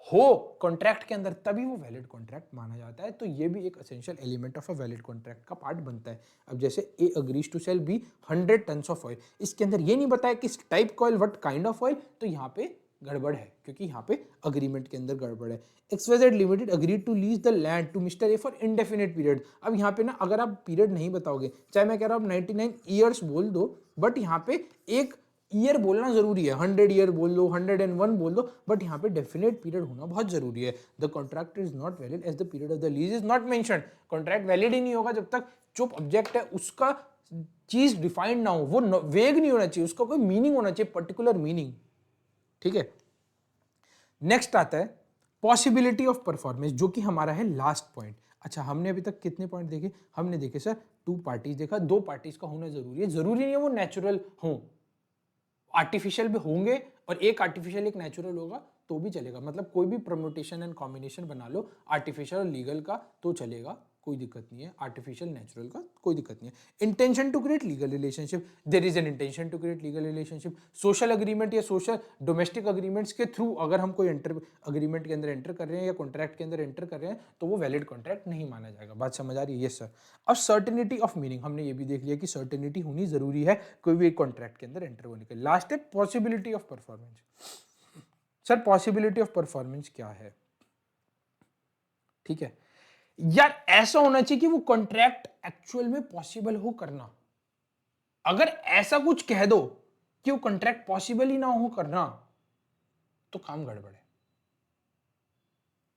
Speaker 1: हो कॉन्ट्रैक्ट के अंदर, तभी वो वैलिड कॉन्ट्रैक्ट माना जाता है. तो ये भी एक essential element of a valid contract का पार्ट बनता है. अब जैसे A agrees to sell B 100 tons of oil, इसके अंदर ये नहीं बताया किस टाइप का oil, what kind of oil, तो यहाँ पे गड़बड़ है, क्योंकि यहाँ पे अग्रीमेंट के अंदर गड़बड़ है. XYZ limited agreed to lease the land to mister A for indefinite period. अब यहाँ पे ना अगर आप पीरियड नहीं बताओगे, चाहे मैं कह रहा हूँ 99 ईयर्स बोल दो, बट यहाँ पे एक ईयर बोलना जरूरी है. 100 ईयर बोल दो, 101 बोल दो, बट यहाँ पे डेफिनेट पीरियड होना बहुत जरूरी है. The contract is not valid as the period of the lease is not mentioned. Contract valid ही नहीं होगा जब तक जो ऑब्जेक्ट है उसका चीज डिफाइंड ना हो, वो वेग नहीं होना चाहिए, उसका कोई मीनिंग होना चाहिए, पर्टिकुलर मीनिंग. ठीक है. नेक्स्ट आता है पॉसिबिलिटी ऑफ परफॉर्मेंस, जो कि हमारा है लास्ट पॉइंट. अच्छा, हमने अभी तक कितने पॉइंट देखे? हमने देखे सर 2 पार्टीज देखा, 2 पार्टीज का होना जरूरी है. जरूरी नहीं है वो नेचुरल हो, आर्टिफिशियल भी होंगे, और एक आर्टिफिशियल एक नेचुरल होगा तो भी चलेगा. मतलब कोई भी प्रमोटेशन एंड कॉम्बिनेशन बना लो, आर्टिफिशियल और लीगल का तो चलेगा, कोई दिक्कत नहीं है. आर्टिफिशियल नेचुरल का कोई दिक्कत नहीं है. Intention to create legal relationship, there is an intention to create legal relationship. Social agreement या सोशल डोमेस्टिक अग्रीमेंट्स के थ्रू अगर हम कोई अग्रीमेंट के अंदर एंटर कर रहे हैं या कॉन्ट्रैक्ट के अंदर एंटर कर रहे हैं, तो वो वैलिड कॉन्ट्रैक्ट नहीं माना जाएगा. बात समझ आ रही है? Yes sir. अब सर्टेनिटी ऑफ मीनिंग, हमने ये भी देख लिया कि सर्टेनिटी होनी जरूरी है कोई भी एक कॉन्ट्रैक्ट के अंदर एंटर होने के. लास्ट है possibility of performance. Sir possibility of performance क्या है? ठीक है यार, ऐसा होना चाहिए कि वो कॉन्ट्रैक्ट एक्चुअल में पॉसिबल हो करना. अगर ऐसा कुछ कह दो कि वो कॉन्ट्रैक्ट पॉसिबल ही ना हो करना, तो काम गड़बड़ है.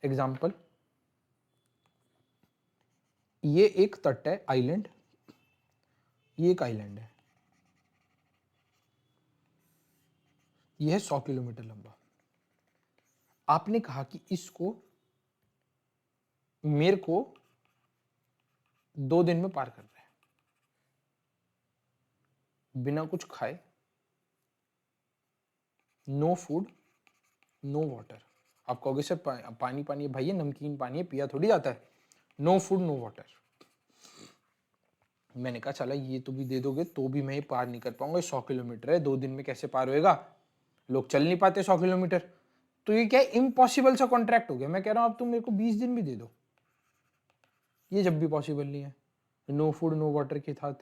Speaker 1: एग्जाम्पल, ये एक तट है, आइलैंड, ये एक आइलैंड है, ये है 100 किलोमीटर लंबा. आपने कहा कि इसको मेरे को 2 दिन में पार करना है, बिना कुछ खाए, नो फूड नो वाटर. आप कहोगे सर पानी पानी है, भाई ये नमकीन पानी है, पिया थोड़ी जाता है. No food no water. मैंने कहा चला ये तो भी दे दोगे तो भी मैं ये पार नहीं कर पाऊंगा, 100 किलोमीटर है, 2 दिन में कैसे पार होएगा, लोग चल नहीं पाते 100 किलोमीटर. तो ये क्या है, इम्पॉसिबल सा कॉन्ट्रैक्ट हो गया. मैं कह रहा हूं अब तुम मेरे को 20 दिन भी दे दो, ये जब भी पॉसिबल नहीं है, नो फूड नो वाटर के साथ.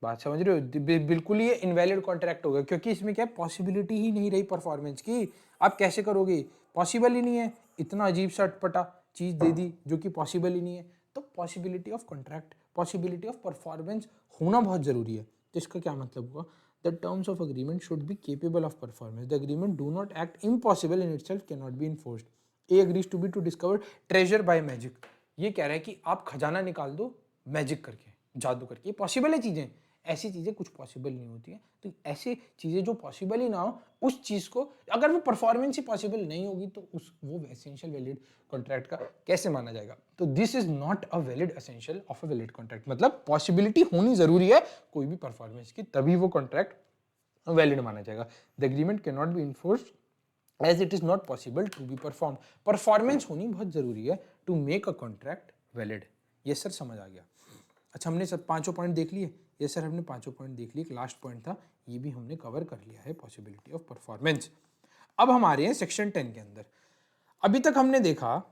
Speaker 1: बात समझ रहे हो? बिल्कुल ये इनवैलिड कॉन्ट्रैक्ट होगा, क्योंकि इसमें क्या है, पॉसिबिलिटी ही नहीं रही परफॉर्मेंस की. आप कैसे करोगे, पॉसिबल ही नहीं है. इतना अजीब सा अटपटा चीज दे दी जो कि पॉसिबल ही नहीं है. तो possibility of contract, possibility of performance होना बहुत जरूरी है. तो इसका क्या मतलब हुआ? The terms of agreement should be capable of performance. The agreement do not act impossible in itself, can not be enforced. A agrees to be to discover treasure by magic. ये कह रहा है कि आप खजाना निकाल दो मैजिक करके, जादू करके, पॉसिबल है चीजें, ऐसी चीजें कुछ पॉसिबल नहीं होती है। तो ऐसी चीजें जो पॉसिबल ही ना हो, उस चीज को अगर वो परफॉर्मेंस ही पॉसिबल नहीं होगी तो उस वो एसेंशियल वैलिड कॉन्ट्रैक्ट का कैसे माना जाएगा? तो this is not a valid essential of a valid contract. मतलब पॉसिबिलिटी होनी जरूरी है कोई भी परफॉर्मेंस की, तभी वो कॉन्ट्रैक्ट वैलिड माना जाएगा। The agreement can not be enforced as it is not possible to be perform. Performance होनी बहुत जरूरी है to make a contract valid. ये सर समझ आ गया। अच्छा, हमने सब पांचों पॉइंट देख लिए। ये सर हमने पांचों पॉइंट देख लिए। एक लास्ट पॉइंट था, ये भी हमने कवर कर लिया है, पॉसिबिलिटी ऑफ परफॉर्मेंस। अब हमारे हैं सेक्शन 10 के अंदर। अभी तक हमने देखा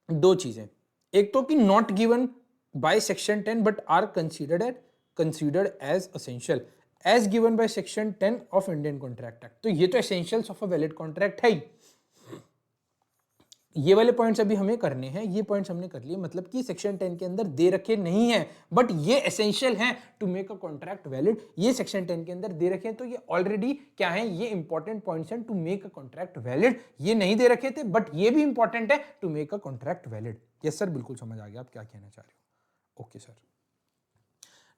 Speaker 1: दो चीजें, एक तो कि not given by section 10 but are considered as essential as given by section 10 of Indian contract act. तो ये तो essentials of a valid contract है ही। ये वाले पॉइंट्स अभी हमें करने हैं, ये पॉइंट्स हमने कर लिए। मतलब कि सेक्शन 10 के अंदर दे रखे नहीं है बट ये एसेंशियल हैं to make a contract valid. ये सेक्शन 10 के अंदर दे रखे हैं, तो ये ऑलरेडी क्या है, ये इंपॉर्टेंट पॉइंट्स हैं to make a contract valid. ये नहीं दे रखे थे बट ये भी इंपॉर्टेंट है to make a contract valid. Yes sir, बिल्कुल समझ आ गया आप क्या कहना चाह रहे हो। Okay sir.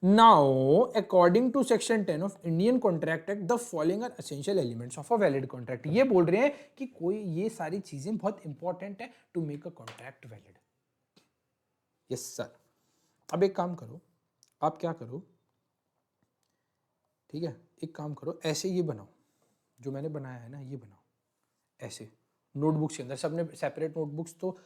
Speaker 1: Now, according to section 10 of Indian Contract Act, the following are essential elements of a valid contract. ये बोल रहे हैं कि कोई ये सारी चीजें बहुत इंपॉर्टेंट है to make a contract valid. Yes sir. अब एक काम करो, आप क्या करो, ठीक है, एक काम करो, ऐसे ये बनाओ, जो मैंने बनाया है ना, ये बनाओ ऐसे नोटबुक्स के अंदर। सबने सेपरेट नोटबुक्स, तो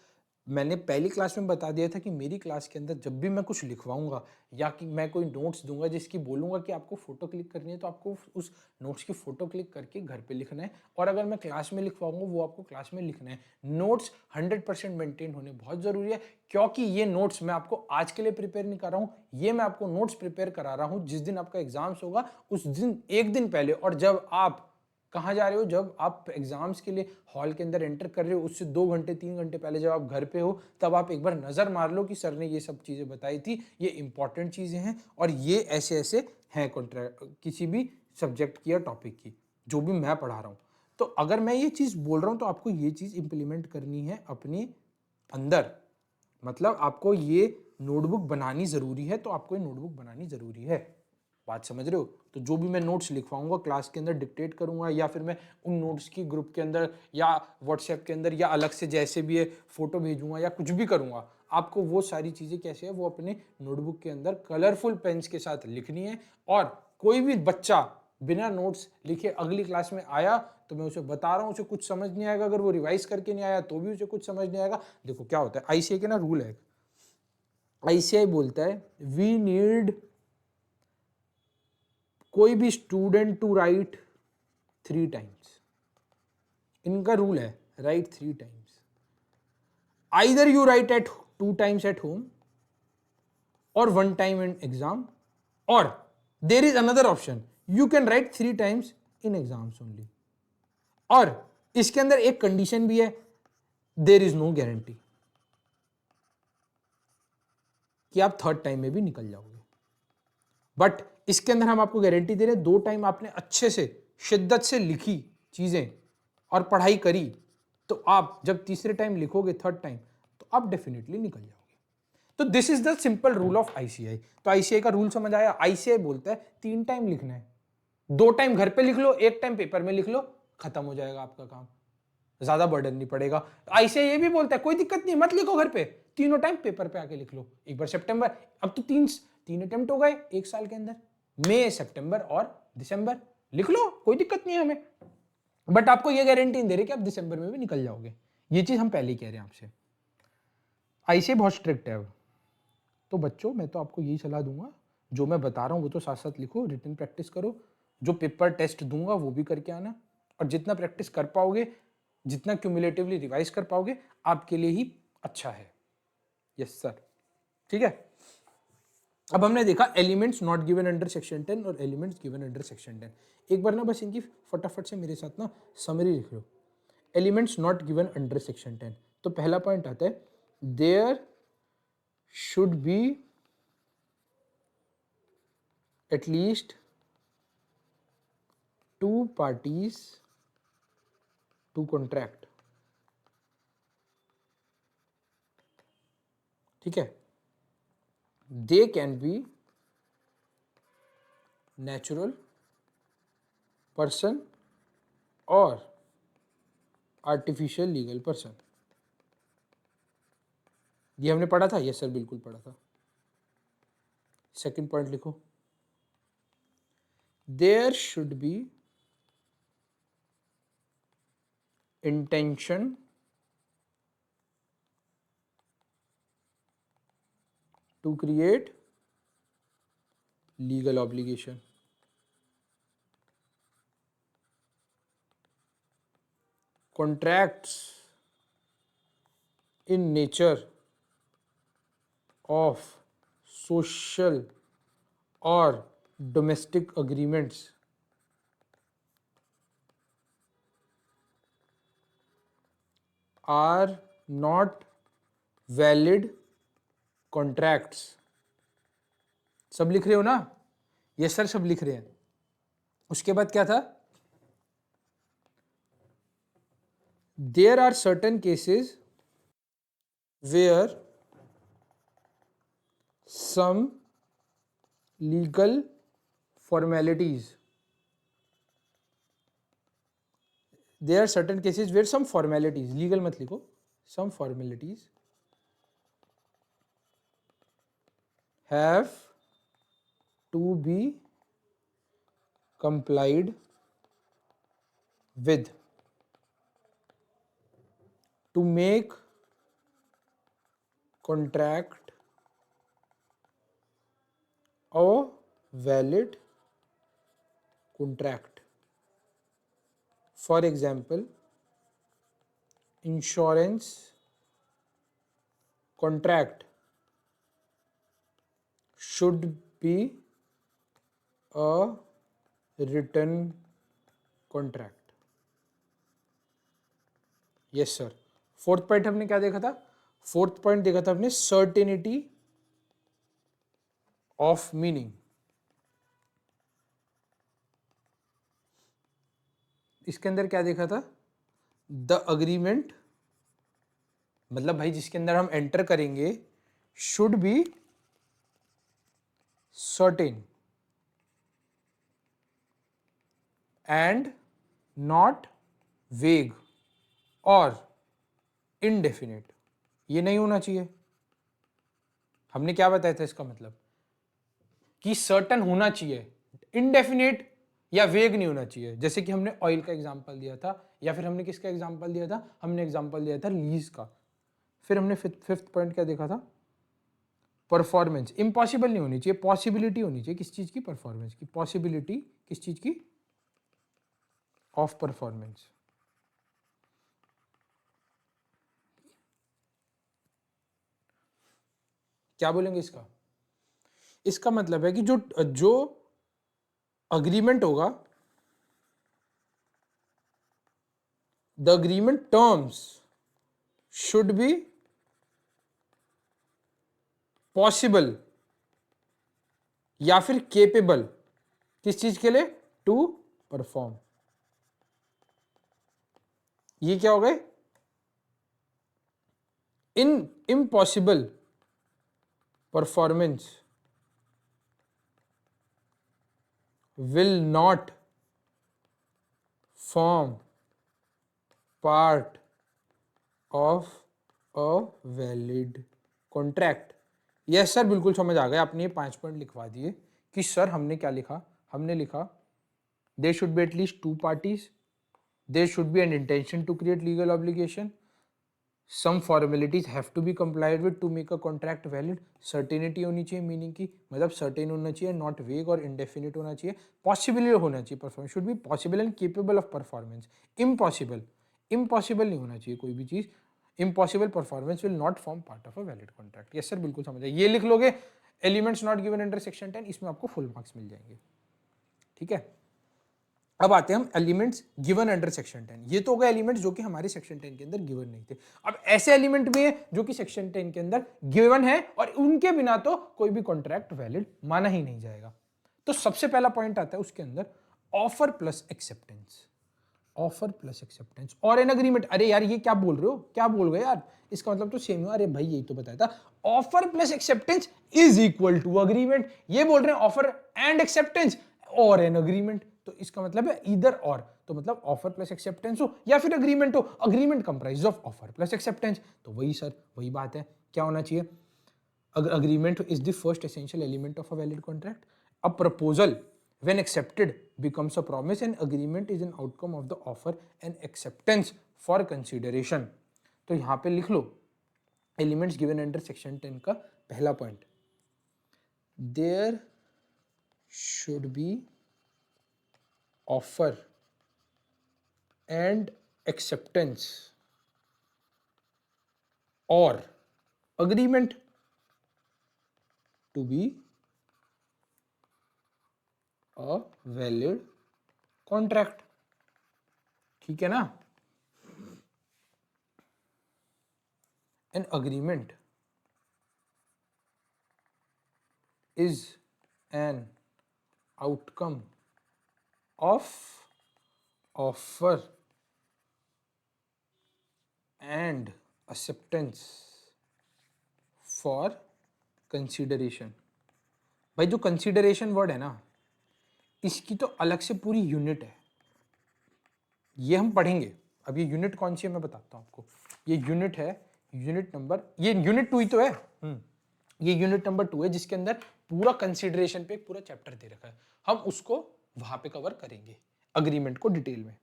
Speaker 1: मैंने पहली क्लास में बता दिया था कि मेरी क्लास के अंदर जब भी मैं कुछ लिखवाऊंगा या कि मैं कोई नोट्स दूंगा जिसकी बोलूंगा कि आपको फोटो क्लिक करनी है, तो आपको उस नोट्स की फोटो क्लिक करके घर पे लिखना है। और अगर मैं क्लास में लिखवाऊंगा वो आपको क्लास में लिखना है। नोट्स 100% मेंटेन होने बहुत जरूरी है, क्योंकि ये नोट्स मैं आपको आज के लिए प्रिपेयर नहीं कर रहा हूँ, ये मैं आपको नोट्स प्रिपेयर करा रहा हूँ जिस दिन आपका एग्जाम्स होगा उस दिन एक दिन पहले। और जब आप कहाँ जा रहे हो, जब आप एग्जाम्स के लिए हॉल के अंदर एंटर कर रहे हो उससे 2 घंटे 3 घंटे पहले जब आप घर पे हो, तब आप एक बार नजर मार लो कि सर ने ये सब चीजें बताई थी, ये इंपॉर्टेंट चीजें हैं और ये ऐसे ऐसे हैं कॉन्ट्रैक्ट किसी भी सब्जेक्ट की या टॉपिक की जो भी मैं पढ़ा रहा हूँ। तो अगर मैं ये चीज बोल रहा हूँ तो आपको ये चीज इंप्लीमेंट करनी है अपने अंदर। मतलब आपको ये नोटबुक बनानी जरूरी है, तो आपको ये नोटबुक बनानी जरूरी है। बात समझ रहे हो? तो जो भी मैं नोट्स लिखवाऊंगा क्लास के अंदर डिक्टेट करूंगा, या फिर मैं उन नोट्स की ग्रुप के अंदर या व्हाट्सएप के अंदर या अलग से जैसे भी है फोटो भेजूंगा या कुछ भी करूंगा, आपको वो सारी चीजें कैसे है वो अपने नोटबुक के अंदर कलरफुल पेन्स के साथ लिखनी है। और कोई भी बच्चा बिना नोट्स लिखे अगली क्लास में आया तो मैं उसे बता रहा हूं, उसे कुछ समझ नहीं आएगा। अगर वो रिवाइज करके नहीं आया तो भी उसे कुछ समझ नहीं आएगा। देखो क्या होता है, आईसीआई के ना रूल है, आईसीआई बोलता है वी नीड कोई भी स्टूडेंट टू राइट 3 टाइम्स। इनका रूल है write 3 times. Either you write at 2 times at home और 1 टाइम इन एग्जाम, और there is another option you can write 3 times in exams only. और इसके अंदर एक कंडीशन भी है, देर इज नो गारंटी कि आप 3rd टाइम में भी निकल जाओगे। बट इसके अंदर हम आपको गारंटी दे रहे हैं 2 टाइम आपने अच्छे से शिद्दत से लिखी चीजें और पढ़ाई करी, तो आप जब तीसरे टाइम लिखोगे 3rd टाइम तो आप डेफिनेटली निकल जाओगे। तो this is the simple rule of ICI. तो आईसीआई का रूल समझ आया। आईसीआई बोलता है 3 टाइम लिखना है, 2 टाइम घर पे लिख लो, 1 टाइम पेपर में लिख लो, खत्म हो जाएगा आपका काम, ज्यादा बर्डन नहीं पड़ेगा। आईसीआई ये भी बोलता है कोई दिक्कत नहीं, मत लिखो घर पे, तीनों टाइम पेपर पे आके लिख लो। एक बार सितंबर, अब तो तीन अटेम्प्ट हो गए एक साल के अंदर, मई सितंबर और दिसंबर, लिख लो, कोई दिक्कत नहीं है हमें। बट आपको ये गारंटी नहीं दे रहे कि आप दिसंबर में भी निकल जाओगे। ये चीज हम पहले ही कह रहे हैं आपसे। आईसीआई बहुत स्ट्रिक्ट है अब। तो बच्चों मैं तो आपको यही सलाह दूंगा, जो मैं बता रहा हूँ वो तो साथ साथ लिखो, रिटन प्रैक्टिस करो, जो पेपर टेस्ट दूंगा वो भी करके आना, और जितना प्रैक्टिस कर पाओगे, जितना क्यूमुलेटिवली रिवाइज कर पाओगे आपके लिए ही अच्छा है। यस सर, ठीक है। अब हमने देखा elements not given under section 10 और एलिमेंट्स गिवन अंडर सेक्शन 10। एक बार ना बस इनकी फटाफट से मेरे साथ ना समरी लिख लो। Elements not given under section 10, तो पहला पॉइंट आता है there should be at least 2 parties to contract। ठीक है, they can be natural person और आर्टिफिशियल लीगल पर्सन। ये हमने पढ़ा था, यस सर बिल्कुल पढ़ा था। सेकंड पॉइंट लिखो, there should be intention to create legal obligation. Contracts in nature of social or domestic agreements are not valid contracts। सब लिख रहे हो ना? यस सर सब लिख रहे हैं। उसके बाद क्या था? There are certain cases where some legal formalities, there are certain cases where some formalities, legal मत लिखो, some formalities have to be complied with to make contract a valid contract। For example, insurance contract should be a written contract। Yes sir. Fourth point हमने क्या देखा था? Fourth point देखा था हमने certainty of meaning. इसके अंदर क्या देखा था? द अग्रीमेंट, मतलब भाई जिसके अंदर हम एंटर करेंगे, should be certain and not वेग और इनडेफिनेट। ये नहीं होना चाहिए। हमने क्या बताया था इसका मतलब? कि सर्टन होना चाहिए, इनडेफिनेट या वेग नहीं होना चाहिए। जैसे कि हमने ऑयल का एग्जांपल दिया था, या फिर हमने किसका एग्जांपल दिया था? हमने एग्जांपल दिया था लीज का। फिर हमने फिफ्थ पॉइंट क्या देखा था? परफॉर्मेंस। इम्पॉसिबल नहीं होनी चाहिए, पॉसिबिलिटी होनी चाहिए। किस चीज की? परफॉर्मेंस की। पॉसिबिलिटी किस चीज की? Of performance. क्या बोलेंगे इसका? इसका मतलब है कि जो अग्रीमेंट होगा, the agreement terms should be possible या फिर केपेबल। किस चीज के लिए? To perform. ये क्या हो गए? In impossible performance will not form part of a valid contract। Yes sir बिल्कुल समझ आ गया। आपने ये 5 पॉइंट लिखवा दिए कि सर हमने क्या लिखा? हमने लिखा there should be at least 2 parties, there should be an intention to create legal obligation, some formalities have to be complied with to make a contract valid, certainty होनी चाहिए मीनिंग की, मतलब सर्टेन होना चाहिए, नॉट वेग और indefinite होना चाहिए, पॉसिबल होना चाहिए, performance should be possible and capable of performance. Impossible नहीं होना चाहिए कोई भी चीज। Impossible performance will not form part of a valid contract. Yes sir बिल्कुल समझ आए। ये लिख लोगे, elements not given under section 10, इसमें आपको फुल मार्क्स मिल जाएंगे। ठीक है, अब आते हैं हम एलिमेंट्स गिवन अंडर सेक्शन 10। ये तो हो गए एलिमेंट्स जो कि हमारे सेक्शन 10 के अंदर गिवन नहीं थे। अब ऐसे एलिमेंट भी हैं जो कि सेक्शन 10 के अंदर गिवन है और उनके बिना तो कोई भी कॉन्ट्रैक्ट वैलिड माना ही नहीं जाएगा। तो सबसे पहला पॉइंट आता है उसके अंदर, offer plus acceptance. Offer plus acceptance और एन अग्रीमेंट। अरे यार ये क्या बोल रहे हो? क्या बोल गए यार? इसका मतलब तो सेम हुआ। अरे भाई यही तो बताया था, offer plus acceptance is equal to agreement. ये बोल रहे हैं ऑफर एंड एक्सेप्टेंस और एन अग्रीमेंट, तो इसका मतलब है इधर और, तो मतलब ऑफर प्लस एक्सेप्टेंस हो या फिर अग्रीमेंट हो, agreement comprise of offer plus acceptance. तो वही सर वही बात है, क्या होना चाहिए, agreement is the first essential element of a valid contract. A proposal when accepted becomes a promise and agreement is an outcome of the offer and acceptance for consideration. तो यहां पे लिख लो elements given under section 10 का पहला point, there should be offer and acceptance or agreement to be a valid contract। ठीक है ना। An agreement is an outcome of offer and acceptance for consideration. भाई जो कंसिडरेशन वर्ड है ना, इसकी तो अलग से पूरी यूनिट है, ये हम पढ़ेंगे। अब ये यूनिट कौन सी है मैं बताता हूं आपको। ये यूनिट है यूनिट नंबर, ये यूनिट 2 ही तो है, ये यूनिट नंबर 2 है जिसके अंदर पूरा कंसिडरेशन पे एक पूरा चैप्टर दे रखा है। हम उसको वहां पे कवर करेंगे, अग्रीमेंट को डिटेल में।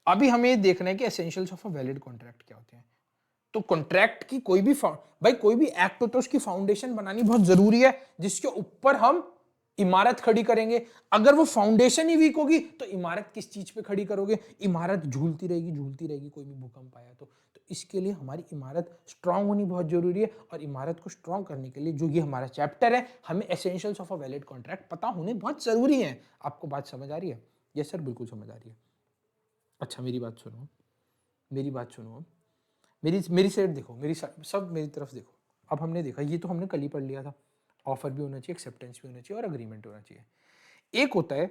Speaker 1: अभी हमें ये देखना है कि essentials of a valid contract क्या होते हैं। तो कॉन्ट्रैक्ट की कोई भी भाई कोई भी एक्ट हो तो उसकी फाउंडेशन बनानी बहुत जरूरी है, जिसके ऊपर हम इमारत खड़ी करेंगे। अगर वो फाउंडेशन ही वीक होगी तो इमारत किस चीज पे खड़ी करोगे, इमारत झूलती रहेगी कोई भी भूकंप आया तो इसके लिए हमारी इमारत स्ट्रांग होनी बहुत जरूरी है। और इमारत को स्ट्रांग करने के लिए जो ये हमारा चैप्टर है, हमें essentials of a valid contract पता होने बहुत जरूरी है। आपको बात समझ आ रही है? यस सर बिल्कुल समझ आ रही है। अच्छा मेरी बात सुनो, मेरी साइड देखो, सब मेरी तरफ देखो। अब हमने देखा, ये तो हमने कल ही पढ़ लिया था, ऑफर भी होना चाहिए, एक्सेप्टेंस भी होना चाहिए और अग्रीमेंट होना चाहिए। एक होता है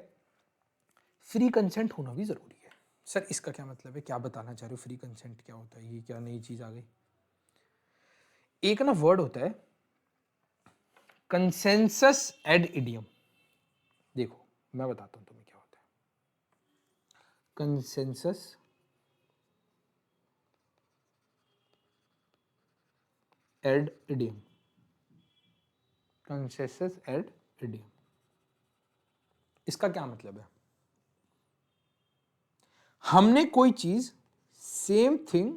Speaker 1: फ्री कंसेंट होना भी जरूरी है। सर इसका क्या मतलब है, क्या बताना चाह रहे हो, फ्री कंसेंट क्या होता है, ये क्या नई चीज आ गई। एक ना वर्ड होता है कंसेंसस एड इडियम। देखो मैं बताता हूं तुम्हें क्या होता है consensus ad idem. Consensus ad idem, इसका क्या मतलब है, हमने कोई चीज सेम थिंग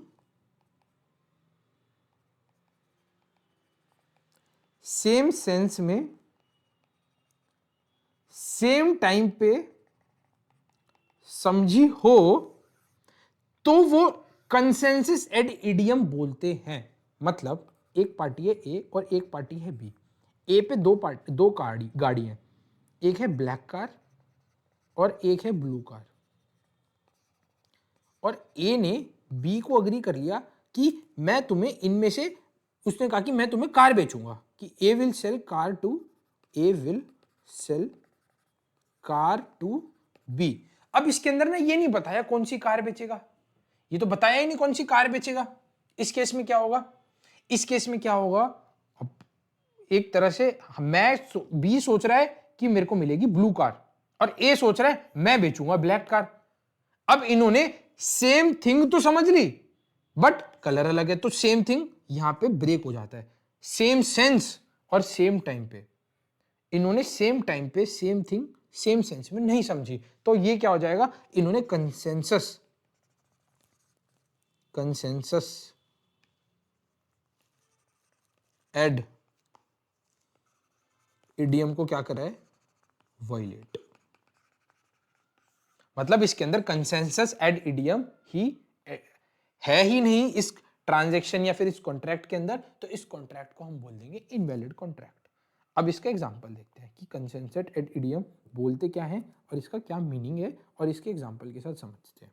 Speaker 1: सेम सेंस में सेम टाइम पे समझी हो तो वो कंसेंसस एड इडियम बोलते हैं। मतलब एक पार्टी है ए और एक पार्टी है बी। ए पे दो गाड़ी है, एक है ब्लैक कार और एक है ब्लू कार। और ए ने बी को अग्री कर लिया कि मैं तुम्हें इनमें से, उसने कहा कि मैं तुम्हें कार बेचूंगा, कि A will sell car to B. अब इसके अंदर ना ये नहीं बताया कौन सी कार बेचेगा, ये तो बताया ही नहीं कौन सी कार बेचेगा। इस केस में क्या होगा, अब एक तरह से बी सोच रहा है कि मेरे को मिलेगी ब्लू कार और ए सोच रहा है मैं बेचूंगा ब्लैक कार। अब इन्होंने सेम थिंग तो समझ ली बट कलर अलग है, तो सेम थिंग यहां पे ब्रेक हो जाता है। सेम सेंस और सेम टाइम पे इन्होंने सेम टाइम पे सेम थिंग सेम सेंस में नहीं समझी, तो ये क्या हो जाएगा, इन्होंने कंसेंसस एड इडियम को क्या करा है, वायलेट। मतलब इसके अंदर कंसेंसस एड इडियम ही है ही नहीं इस ट्रांजैक्शन या फिर इस कॉन्ट्रैक्ट के अंदर, तो इस कॉन्ट्रैक्ट को हम बोल देंगे इनवैलिड कॉन्ट्रैक्ट। अब इसका एग्जांपल देखते हैं कि कंसेंसस एड इडियम बोलते क्या है और इसका क्या मीनिंग है, और इसके एग्जांपल के साथ समझते हैं।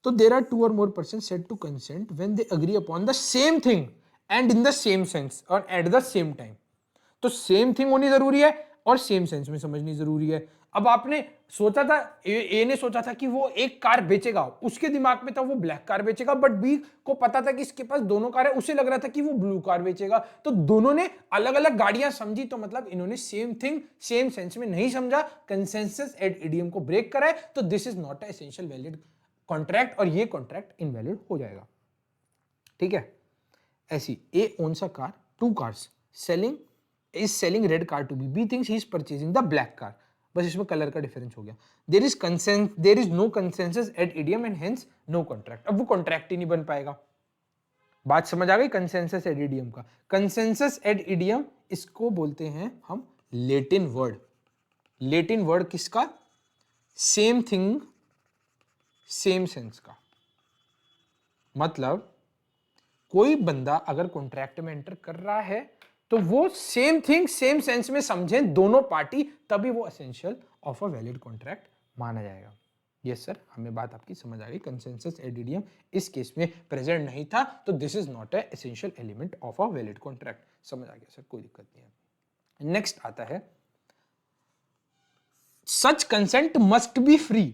Speaker 1: तो देयर आर टू और more person said to consent when they agree upon the same thing and in the same sense और एट द सेम टाइम। तो सेम थिंग होनी जरूरी है और सेम सेंस में समझनी जरूरी है। अब आपने सोचा था, ए ने सोचा था कि वो एक कार बेचेगा, उसके दिमाग में था वो ब्लैक कार बेचेगा, बट बी को पता था कि इसके पास दोनों कार है, उसे लग रहा था कि वो ब्लू कार बेचेगा। तो दोनों ने अलग अलग गाड़ियां समझी, तो मतलब इन्होंने सेम थिंग सेम सेंस में नहीं समझा, कंसेंसस एड इडियम को ब्रेक करा है, तो this is not a essential valid contract और ये कॉन्ट्रैक्ट इनवैलिड हो जाएगा। ठीक है, ऐसी A owns a car, two cars, selling is selling red car to B, B thinks he is purchasing the black car, बस इसमें कलर का डिफरेंस हो गया। There is no consensus ad idem and hence no contract, अब वो contract ही नहीं बन पाएगा। बात समझ आ गई कंसेंसस एट इडियम का। कंसेंसस एट इडियम इसको बोलते हैं हम लेटिन वर्ड। लेटिन वर्ड किसका? सेम थिंग सेम सेंस का। मतलब कोई बंदा अगर कॉन्ट्रैक्ट में एंटर कर रहा है तो वो सेम थिंग सेम सेंस में समझे दोनों पार्टी, तभी वो essential of a valid contract माना जाएगा। यस सर, हमें बात आपकी समझ आ गई। कंसेंसस एड इडियम इस केस में प्रेजेंट नहीं था, तो this is not a essential element of a valid contract. समझ आ गया सर, कोई दिक्कत नहीं है। नेक्स्ट आता है such consent must be free.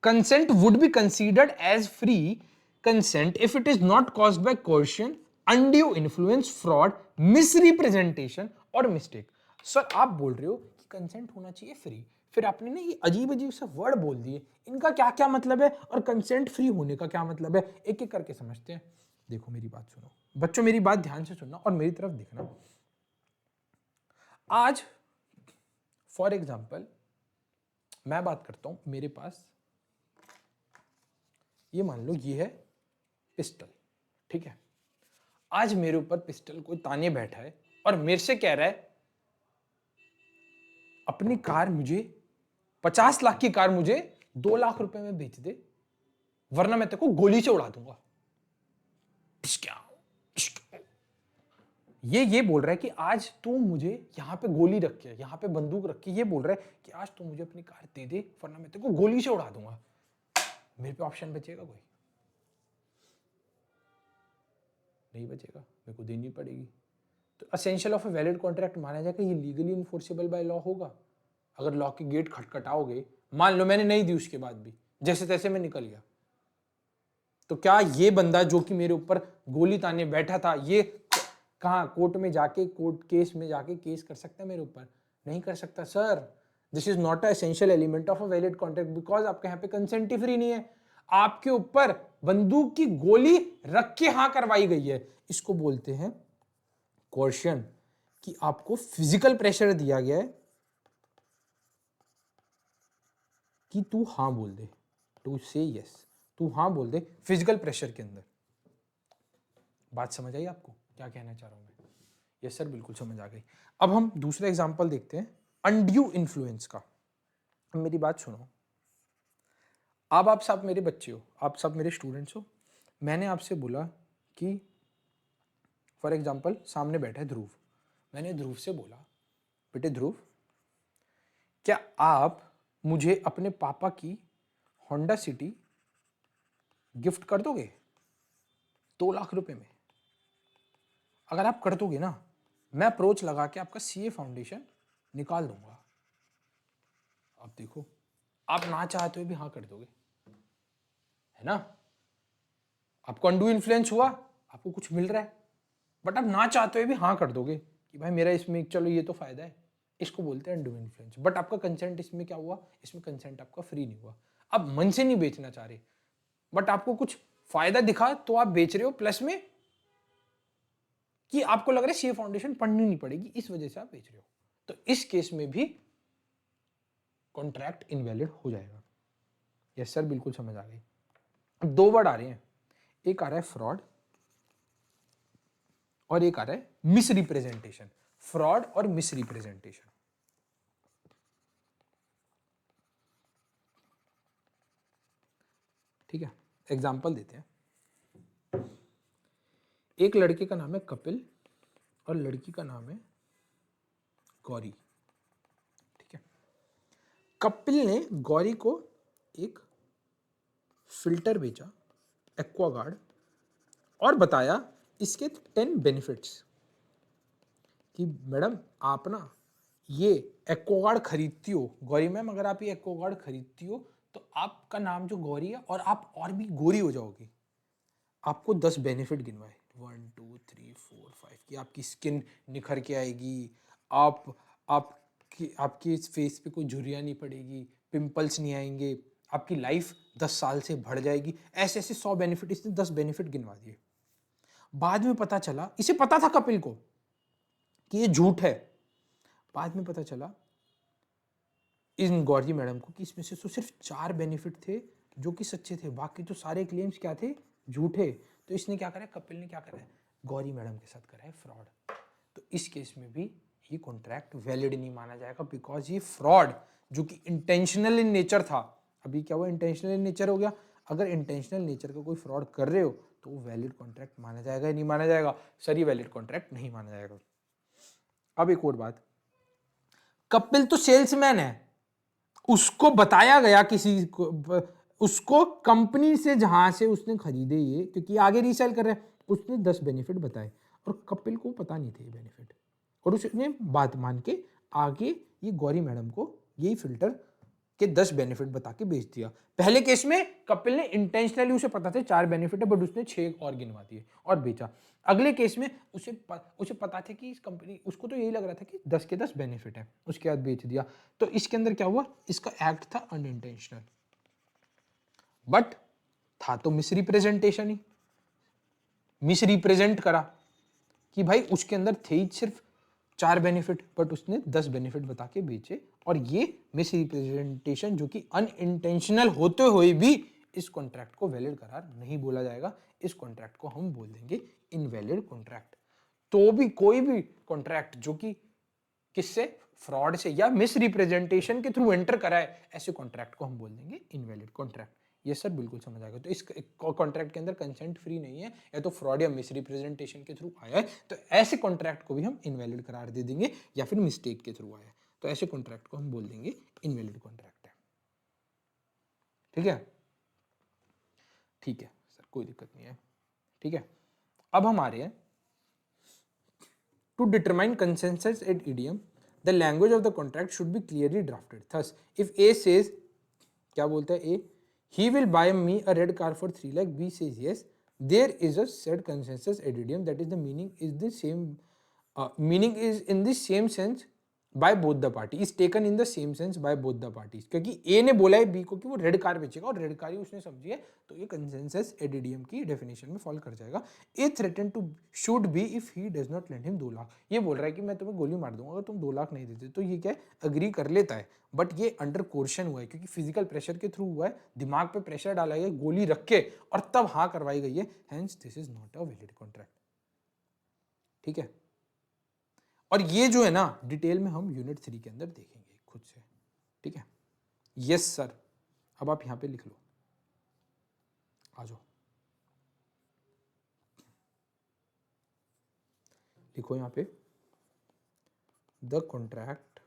Speaker 1: Consent would be considered as free consent if it is not caused by coercion, undue influence, fraud, misrepresentation और mistake. सर आप बोल रहे हो कि कंसेंट होना चाहिए फ्री, फिर आपने ना ये अजीब अजीब से वर्ड बोल दिए, इनका क्या क्या मतलब है और कंसेंट फ्री होने का क्या मतलब है, एक एक करके समझते हैं। देखो मेरी बात सुनो बच्चों, मेरी बात ध्यान से सुनना और मेरी तरफ देखना। आज फॉर एग्जाम्पल मैं बात करता हूं, मेरे पास ये मान लो ये है पिस्टल, ठीक है। आज मेरे ऊपर पिस्टल कोई ताने बैठा है और मेरे से कह रहा है अपनी कार मुझे 50 लाख की कार मुझे 2 लाख रुपए में बेच दे, वरना मैं तेरे को गोली से उड़ा दूंगा। ये बोल रहा है कि आज तू मुझे यहां पे गोली रख के, यहां पे बंदूक रख के, ये बोल रहा है कि आज तू मुझे अपनी कार दे दे, वरना मैं तेरे को गोली से उड़ा दूंगा। मेरे पे ऑप्शन बचेगा कोई? नहीं बचेगा, मेरे को देनी पड़ेगी। तो essential of a valid contract माना जाएगा, ये लीगली इन्फोर्सेबल बाय लॉ होगा। अगर लॉ के गेट खटखटाओगे, मान लो मैंने नहीं दी, उसके बाद भी जैसे तैसे मैं निकल गया, तो क्या ये बंदा जो कि मेरे ऊपर गोली ताने बैठा था, ये कहाँ कोर्ट में जाके, कोर्ट केस में जाके केस कर सकता है मेरे ऊपर? नहीं कर सकता sir. This is not a essential element of a valid contract, because आपके यहाँ पे कंसेंट ही फ्री नहीं है, आपके ऊपर बंदूक की गोली रख के हाँ करवाई गई है। इसको बोलते हैं कोर्शन, कि आपको फिजिकल प्रेशर दिया गया है कि तू हाँ बोल दे, टू से यस, तू हाँ बोल दे फिजिकल प्रेशर के अंदर। बात समझ आई आपको क्या कहना चाह रहा हूं मैं? यस सर, बिल्कुल समझ आ गई। अब हम दूसरा एग्जांपल देखते हैं अनड्यू इन्फ्लुएंस का। अब मेरी बात सुनो, अब आप सब मेरे बच्चे हो, आप सब मेरे स्टूडेंट्स हो। मैंने आपसे बोला कि फॉर एग्जांपल सामने बैठा है ध्रुव, मैंने ध्रुव से बोला बेटे ध्रुव, क्या आप मुझे अपने पापा की होंडा सिटी गिफ्ट कर दोगे 2 लाख रुपए में? अगर आप कर दोगे ना, मैं अप्रोच लगा के आपका सीए फाउंडेशन निकाल दूंगा। आप देखो, आप ना चाहते हुए भी हाँ कर दोगे, है ना? आपको अनड्यू इन्फ्लुएंस हुआ, आपको कुछ मिल रहा है, बट आप ना चाहते हुए भी हाँ कर दोगे कि भाई मेरा इसमें चलो ये तो फायदा है, इसको बोलते हैं अनड्यू इन्फ्लुएंस। बट आपका कंसेंट इसमें क्या हुआ? इसमें कंसेंट आपका फ्री नहीं हुआ। आप मन से नहीं बेचना चाह रहे, बट आपको कुछ फायदा दिखा तो आप बेच रहे हो, प्लस में कि आपको लग रहा है सीए फाउंडेशन पढ़नी नहीं पड़ेगी, इस वजह से आप बेच रहे हो। तो इस केस में भी कॉन्ट्रैक्ट इनवैलिड हो जाएगा। यस सर, बिल्कुल समझ आ गई। अब 2 वर्ड आ रहे हैं, एक आ रहा है फ्रॉड और एक आ रहा है मिसरिप्रेजेंटेशन। फ्रॉड और मिसरिप्रेजेंटेशन, ठीक है। एग्जाम्पल देते हैं। एक लड़के का नाम है कपिल और लड़की का नाम है गौरी, ठीक है। कपिल ने गौरी को एक फिल्टर बेचा एक्वागार्ड और बताया इसके 10 बेनिफिट्स कि मैडम आप ना ये एक्वागार्ड खरीदती हो गौरी मैम, अगर आप ये एक्वागार्ड खरीदती हो तो आपका नाम जो गौरी है और आप और भी गोरी हो जाओगी। आपको 10 बेनिफिट गिनवाए, 1 2 3 4 5 की आपकी स्किन निखर के आएगी, आपकी इस फेस पे कोई झुर्रियाँ नहीं पड़ेगी, पिंपल्स नहीं आएंगे, आपकी लाइफ 10 साल से बढ़ जाएगी। ऐसे ऐसे 100 बेनिफिट, इसने 10 बेनिफिट गिनवा दिए। बाद में पता चला, इसे पता था कपिल को कि ये झूठ है। बाद में पता चला इन गौरी मैडम को कि इसमें से तो सिर्फ 4 बेनिफिट थे जो कि सच्चे थे, बाकी तो सारे क्लेम्स क्या थे, झूठे। तो इसने क्या करा, कपिल ने क्या करा है, गौरी मैडम के साथ करा है फ्रॉड। तो इस केस में भी ये कॉन्ट्रैक्ट वैलिड नहीं माना जाएगा, बिकॉज ये फ्रॉड जो कि इंटेंशनल इन नेचर था। अभी क्या हुआ, इंटेंशनल इन नेचर हो गया। अगर इंटेंशनल नेचर का कोई फ्रॉड कर रहे हो तो वो वैलिड कॉन्ट्रैक्ट माना जाएगा या नहीं माना जाएगा, सर ये वैलिड कॉन्ट्रैक्ट नहीं माना जाएगा। अब एक और बात, कपिल तो सेल्समैन है, उसको बताया गया किसी को, उसको कंपनी से जहां से उसने खरीदे ये, क्योंकि आगे रीसेल कर रहे हैं, उसने 10 बेनिफिट बताए और कपिल को पता नहीं थे ये बेनिफिट, और उसने बात मान के आगे ये गौरी मैडम को यही फिल्टर के 10 बेनिफिट बता के बेच दिया। पहले केस में कपिल ने इंटेंशनली, उसे पता थे 4 बेनिफिट है बट उसने 6 और गिनवा दिए और बेचा। अगले केस में उसे पता था कि इस कंपनी, उसको तो यही लग रहा था कि 10 के 10 बेनिफिट है, उसके बाद बेच दिया। तो इसके अंदर क्या हुआ, इसका एक्ट था अनइंटेंशनल, बट था तो मिसरिप्रेजेंटेशन ही, मिसरिप्रेजेंट करा कि भाई उसके अंदर थे ही सिर्फ 4 बेनिफिट बट उसने 10 बेनिफिट बता के बेचे, और ये मिसरिप्रेजेंटेशन जो कि अनइंटेंशनल होते हुए भी इस कॉन्ट्रैक्ट को वैलिड करार नहीं बोला जाएगा। इस कॉन्ट्रैक्ट को हम बोल देंगे इनवैलिड कॉन्ट्रैक्ट। तो भी कोई भी कॉन्ट्रैक्ट जो कि किससे, फ्रॉड से या मिसरिप्रेजेंटेशन के थ्रू एंटर करा है, ऐसे कॉन्ट्रैक्ट को हम बोल देंगे इनवैलिड कॉन्ट्रैक्ट। ये सर बिल्कुल समझ आएगा। तो इस कॉन्ट्रैक्ट के अंदर कंसेंट फ्री नहीं है, या तो फ्रॉड या मिसरिप्रेजेंटेशन के थ्रू आया है, तो ऐसे कॉन्ट्रैक्ट को भी हम इनवैलिड करार दे देंगे, या फिर मिस्टेक के थ्रू आया है, तो ऐसे कॉन्ट्रैक्ट को हम बोल देंगे इनवैलिड कॉन्ट्रैक्ट है। ठीक है, ठीक है सर, कोई दिक्कत नहीं है। ठीक है, अब हम आ रहे हैं to determine consensus ad idem, the language of the contract should be clearly drafted. Thus if A says, क्या बोलता है ए, he will buy me a red car for 3 lakh, B says yes, there is a said consensus ad idem, that is the meaning is the same, meaning is in the same sense by both the party, is taken in the same sense by both the parties। क्योंकि ए ने बोला है B को कि वो red car बेचेगा और red car ही उसने समझी है, तो ये कंसेंसस ad idem की डेफिनेशन में फॉल कर जाएगा। A threaten to shoot B if he does not lend him 2 lakh, ये बोल रहा है कि मैं तुम्हें गोली मार दूंगा अगर तुम 2 लाख नहीं देते, तो ये क्या है, अग्री कर लेता है, बट ये अंडर कोर्शन हुआ है, क्योंकि फिजिकल प्रेशर के थ्रू हुआ है, दिमाग पे प्रेशर डाला गया, गोली रख के और तब हाँ करवाई गई है, hence this is not a valid contract. ठीक है, और ये जो है ना डिटेल में हम यूनिट 3 के अंदर देखेंगे खुद से। ठीक है, यस सर, अब आप यहां पे लिख लो, आ जाओ, लिखो यहां पे द कॉन्ट्रैक्ट,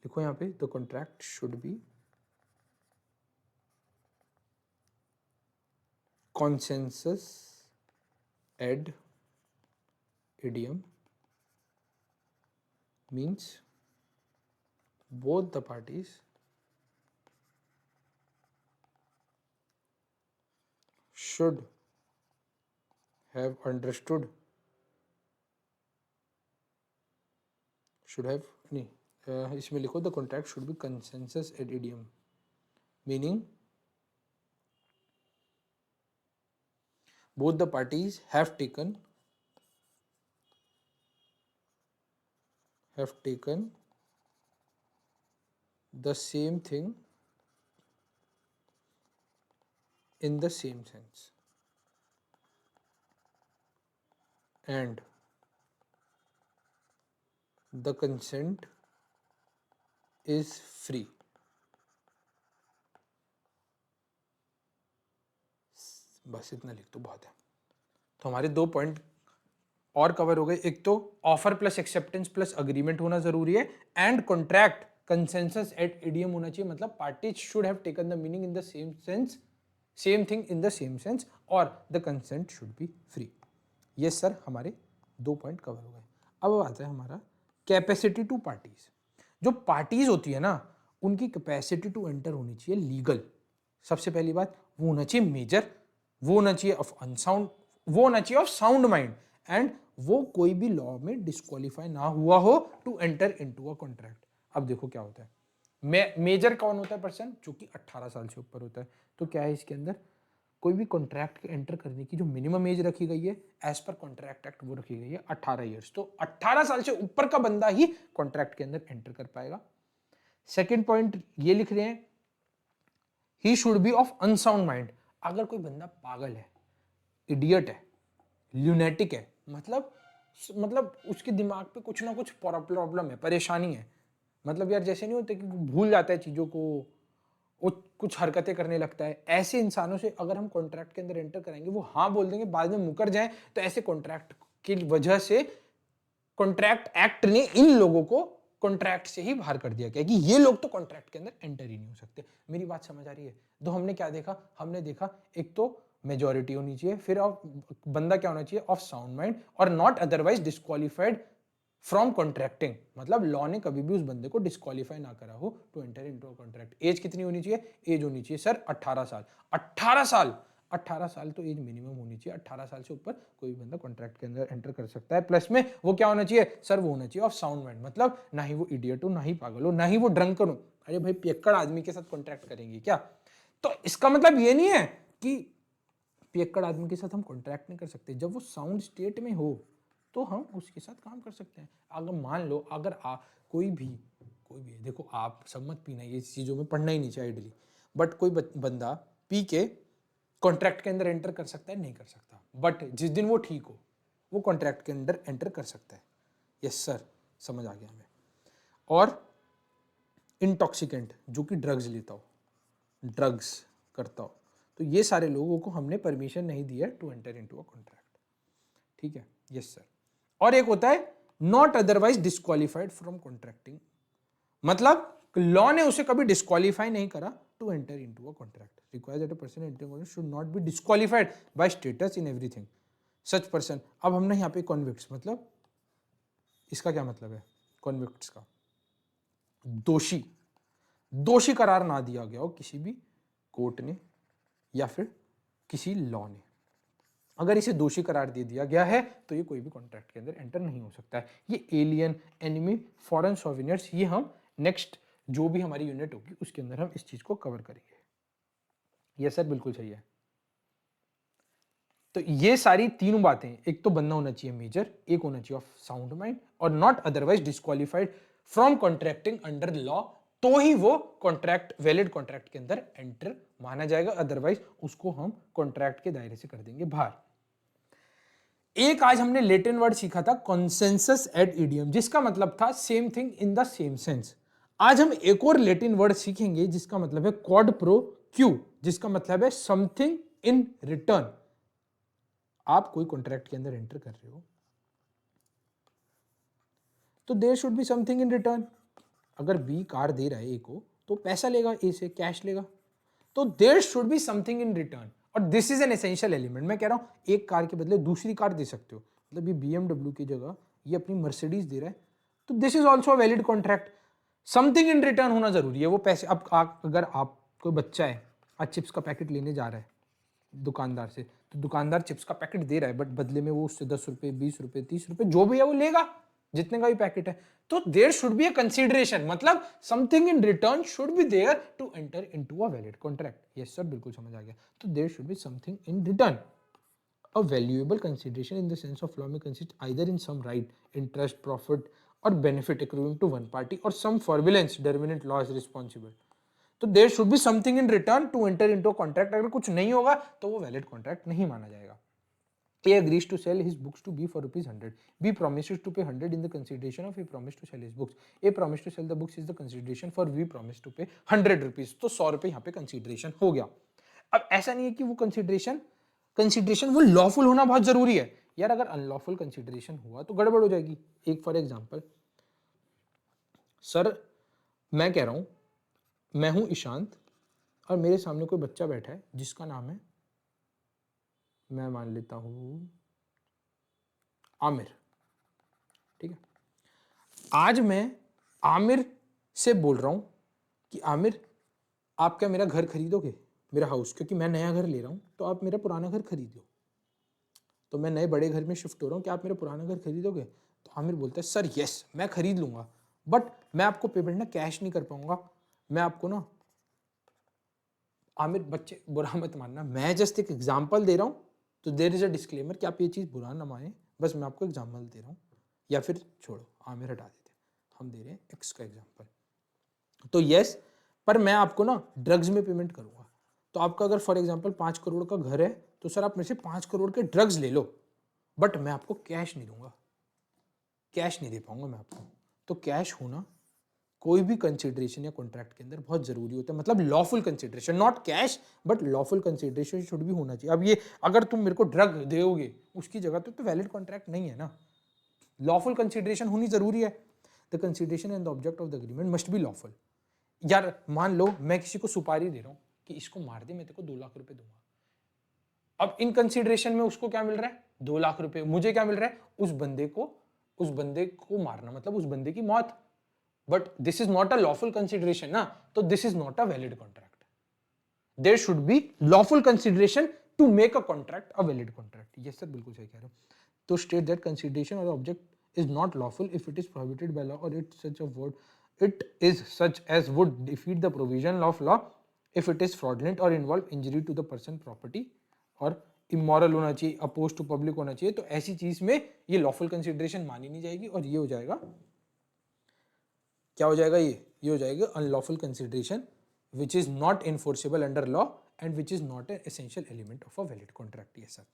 Speaker 1: लिखो यहां पे the contract should B consensus ad idem, means both the parties should have understood, should have नहीं, इसमें लिखो the contract should be consensus ad idem, meaning both the parties have taken the same thing in the same sense, and the consent is free। बस इतना लिख तो बहुत है। तो हमारे 2 पॉइंट और कवर हो गए, एक तो offer plus acceptance plus agreement होना जरूरी है, and contract consensus ad idem होना चाहिए, मतलब parties should have taken the meaning in the same sense, same thing in the same sense, और the consent should be free. ये sir हमारे 2 point cover हो गए। अब आता है हमारा कैपेसिटी टू पार्टीज। जो पार्टीज होती है ना, उनकी कैपेसिटी टू एंटर होनी चाहिए लीगल। सबसे पहली बात, वो होना चाहिए मेजर, वो होना चाहिए ऑफ अनसाउंड, वो होना चाहिए ऑफ साउंड माइंड, एंड वो कोई भी लॉ में डिस्क्वालीफाई ना हुआ हो to enter into a contract. अब देखो क्या होता है, मेजर कौन होता है पर्सन, जो कि 18 साल से ऊपर होता है। तो क्या है इसके अंदर, कोई भी कॉन्ट्रैक्ट के एंटर करने की जो मिनिमम एज रखी गई है एज पर कॉन्ट्रैक्ट एक्ट, वो रखी गई है 18 ईयर्स। तो 18 साल से ऊपर का बंदा ही कॉन्ट्रैक्ट के अंदर एंटर कर पाएगा। सेकेंड पॉइंट ये लिख रहे हैं, he should be of unsound mind. अगर कोई बंदा पागल है, इडियट है, ल्यूनेटिक है, मतलब उसके दिमाग पे कुछ ना कुछ प्रॉब्लम है, परेशानी है, मतलब यार जैसे नहीं होते कि भूल जाता है चीजों को, वो कुछ हरकतें करने लगता है, ऐसे इंसानों से अगर हम कॉन्ट्रैक्ट के अंदर एंटर करेंगे, वो हाँ बोल देंगे, बाद में मुकर जाए, तो ऐसे कॉन्ट्रैक्ट की वजह से कॉन्ट्रैक्ट एक्ट ने इन लोगों को कॉन्ट्रैक्ट से ही बाहर कर दिया गया कि ये लोग तो कॉन्ट्रैक्ट के अंदर एंटर ही नहीं हो सकते। मेरी बात समझ आ रही है? तो हमने क्या देखा, हमने देखा एक तो मेजॉरिटी होनी चाहिए, फिर बंदा क्या होना चाहिए, ऑफ साउंड माइंड और not otherwise disqualified from contracting, मतलब लॉ ने कभी भी उस बंदे को डिस्क्वालीफाई ना करा हो to enter into a contract. Age कितनी होनी चाहिए, एज होनी चाहिए सर 18 साल। 18 साल, 18 साल तो एज मिनिमम होनी चाहिए। 18 साल से ऊपर कोई बंदा कॉन्ट्रैक्ट के अंदर एंटर कर सकता है। प्लस में वो क्या होना चाहिए सर, वो होना चाहिए ऑफ साउंड माइंड, मतलब ना ही वो इडियट हो, ना ही पागल हो, ना ही वो ड्रंकन हो। अरे भाई पियक्कड़ आदमी के साथ कॉन्ट्रैक्ट करेंगे क्या? तो इसका मतलब ये नहीं है कि पियक्कड़ आदमी के साथ हम कॉन्ट्रैक्ट नहीं कर सकते। जब वो साउंड स्टेट में हो तो हम उसके साथ काम कर सकते हैं। अगर मान लो, अगर कोई भी देखो, आप सब मत पीना, ये चीज़ों में पढ़ना ही नहीं चाहिए आइडली, बट कोई बंदा पी के कॉन्ट्रैक्ट के अंदर एंटर कर सकता है? नहीं कर सकता। बट जिस दिन वो ठीक हो, वो कॉन्ट्रैक्ट के अंदर एंटर कर सकता है। यस सर, समझ आ गया हमें। और इंटॉक्सिकेंट, जो कि ड्रग्स लेता हो, ड्रग्स करता हो, तो ये सारे लोगों को हमने परमिशन नहीं दी है to enter into a contract. ठीक है, यस सर। और एक होता है not otherwise disqualified from contracting, मतलब लॉ ने उसे कभी डिस्क्वालीफाई नहीं करा to enter into a contract. Requires that a person entering should not be disqualified by status in everything such person. अब हमने यहाँ पे कॉन्विक्ट्स, मतलब इसका क्या मतलब है, कॉन्विक्ट्स का दोषी, दोषी करार ना दिया गया हो किसी भी कोर्ट ने या फिर किसी लॉ ने। अगर इसे दोषी करार दे दिया गया है तो ये कोई भी कॉन्ट्रैक्ट के अंदर एंटर नहीं हो सकता है। ये एलियन, एनिमी, फॉरेन सॉविनियर्स, ये हम नेक्स्ट जो भी हमारी यूनिट होगी उसके अंदर हम इस चीज को कवर करेंगे। ये सर बिल्कुल सही है। तो ये सारी तीनों बातें, एक तो बनना होना चाहिए मेजर, एक होना चाहिए ऑफ साउंड माइंड और not otherwise disqualified from contracting under law, तो ही वो कॉन्ट्रैक्ट वैलिड कॉन्ट्रैक्ट के अंदर एंटर माना जाएगा, अदरवाइज उसको हम कॉन्ट्रैक्ट के दायरे से कर देंगे बाहर। एक आज हमने लेटिन वर्ड सीखा था कॉन्सेंसस एड इडियम, जिसका मतलब था same thing in the same sense. आज हम एक और लेटिन वर्ड सीखेंगे जिसका मतलब है क्वाड प्रो क्यू, जिसका मतलब है समथिंग इन रिटर्न। आप कोई कॉन्ट्रैक्ट के अंदर एंटर कर रहे हो तो there should be something in return. अगर बी कार दे रहा है ए को तो पैसा लेगा, ए से कैश लेगा, तो there should be something in return. और this is an essential element. मैं कह रहा हूं एक कार के बदले दूसरी कार दे सकते हो, मतलब ये BMW की जगह ये अपनी मर्सिडीज दे रहा है, तो this is also a valid contract. Something in return होना जरूरी है। वो पैसे, अब अगर आप कोई बच्चा है, आज चिप्स का पैकेट लेने जा रहा है दुकानदार से, तो दुकानदार चिप्स का पैकेट दे रहा है, बट बदले में वो उससे 10 रुपए, 20 रुपए, 30 रुपए जो भी है वो लेगा, जितने का भी पैकेट है। तो there should be a consideration, मतलब something in return should be there to enter into a valid contract. Yes sir, बिल्कुल समझ आ गया। तो there should be something in return, a valuable consideration in the sense of law may consist either in some right, interest, profit और benefit accruing to one party और some forbearance detriment law is responsible. तो there should be something in return to enter into contract. अगर कुछ नहीं होगा तो वो valid contract नहीं माना जाएगा। A agrees to sell his books to B for ₹100. B promises to pay 100 in the consideration of A promise to sell his books. A promise to sell the books is the consideration for B promise to pay ₹100. तो 100 रुपए यहाँ पे consideration हो गया। अब ऐसा नहीं है कि वो कंसिडरेशन वो लॉफुल होना बहुत जरूरी है यार। अगर अनलॉफुल कंसिडरेशन हुआ तो गड़बड़ हो जाएगी। एक फॉर एग्जांपल, सर मैं कह रहा हूं मैं हूं ईशांत और मेरे सामने कोई बच्चा बैठा है जिसका नाम है, मैं मान लेता हूं आमिर। ठीक है। आज मैं आमिर से बोल रहा हूं कि आमिर आप क्या मेरा घर खरीदोगे, मेरा हाउस, क्योंकि मैं नया घर ले रहा हूं तो आप मेरा पुराना घर खरीद लो। तो मैं नए बड़े घर में शिफ्ट हो रहा हूँ, क्या आप मेरा पुराना घर खरीदोगे? तो आमिर बोलता है सर यस मैं खरीद लूंगा, बट मैं आपको पेमेंट ना कैश नहीं कर पाऊंगा, मैं आपको ना, आमिर बच्चे बुरा मत मानना, मैं जस्ट एक एग्जाम्पल दे रहा हूँ, तो देर इज अ डिस्क्लेमर कि आप ये चीज़ बुरा ना माने, बस मैं आपको एग्जाम्पल दे रहा हूँ, या फिर छोड़ो आमिर हटा देते, हम दे रहे हैं एक्स का एग्जाम्पल। तो यस, पर मैं आपको ना ड्रग्स में पेमेंट करूंगा। तो आपका अगर फॉर एग्जांपल 5 करोड़ का घर है तो सर आप मेरे से 5 करोड़ के ड्रग्स ले लो, बट मैं आपको कैश नहीं दूंगा, कैश नहीं दे पाऊंगा मैं आपको। तो कैश होना कोई भी कंसिडरेशन या कॉन्ट्रैक्ट के अंदर बहुत जरूरी होता है, मतलब lawful consideration, not cash but lawful consideration should भी होना चाहिए। अब ये अगर तुम मेरे को ड्रग दोगे उसकी जगह तो वैलिड कॉन्ट्रैक्ट नहीं है ना, लॉफुल कंसिडरेशन होनी जरूरी है। The consideration and the object of the agreement must be lawful. यार मान लो मैं किसी को सुपारी दे रहा हूं कि इसको मार दे, मैं तेरे को 2 लाख रुपए दूंगा। अब इन कंसिडरेशन में उसको क्या मिल रहा है? 2 लाख रुपए। मुझे क्या मिल रहा है? उस बंदे को मारना, मतलब उस बंदे की मौत। But this is not a lawful consideration ना, तो this is not a valid contract. There should be lawful consideration to make a contract a valid contract. Yes sir बिल्कुल सही कह रहे हो। तो स्टेट दैट कंसिडरेशन और object is not lawful if it is prohibited by law और it such a word it is such as would defeat the provision of law if it is fraudulent or involve injury to the person property और immoral होना चाहिए, oppose to public होना चाहिए। तो ऐसी चीज में ये लॉफुल कंसिडरेशन मानी नहीं जाएगी और ये हो जाएगा, क्या हो जाएगा? ये हो जाएगा unlawful consideration which is not enforceable under law and which is not an essential element of a valid contract. ये sir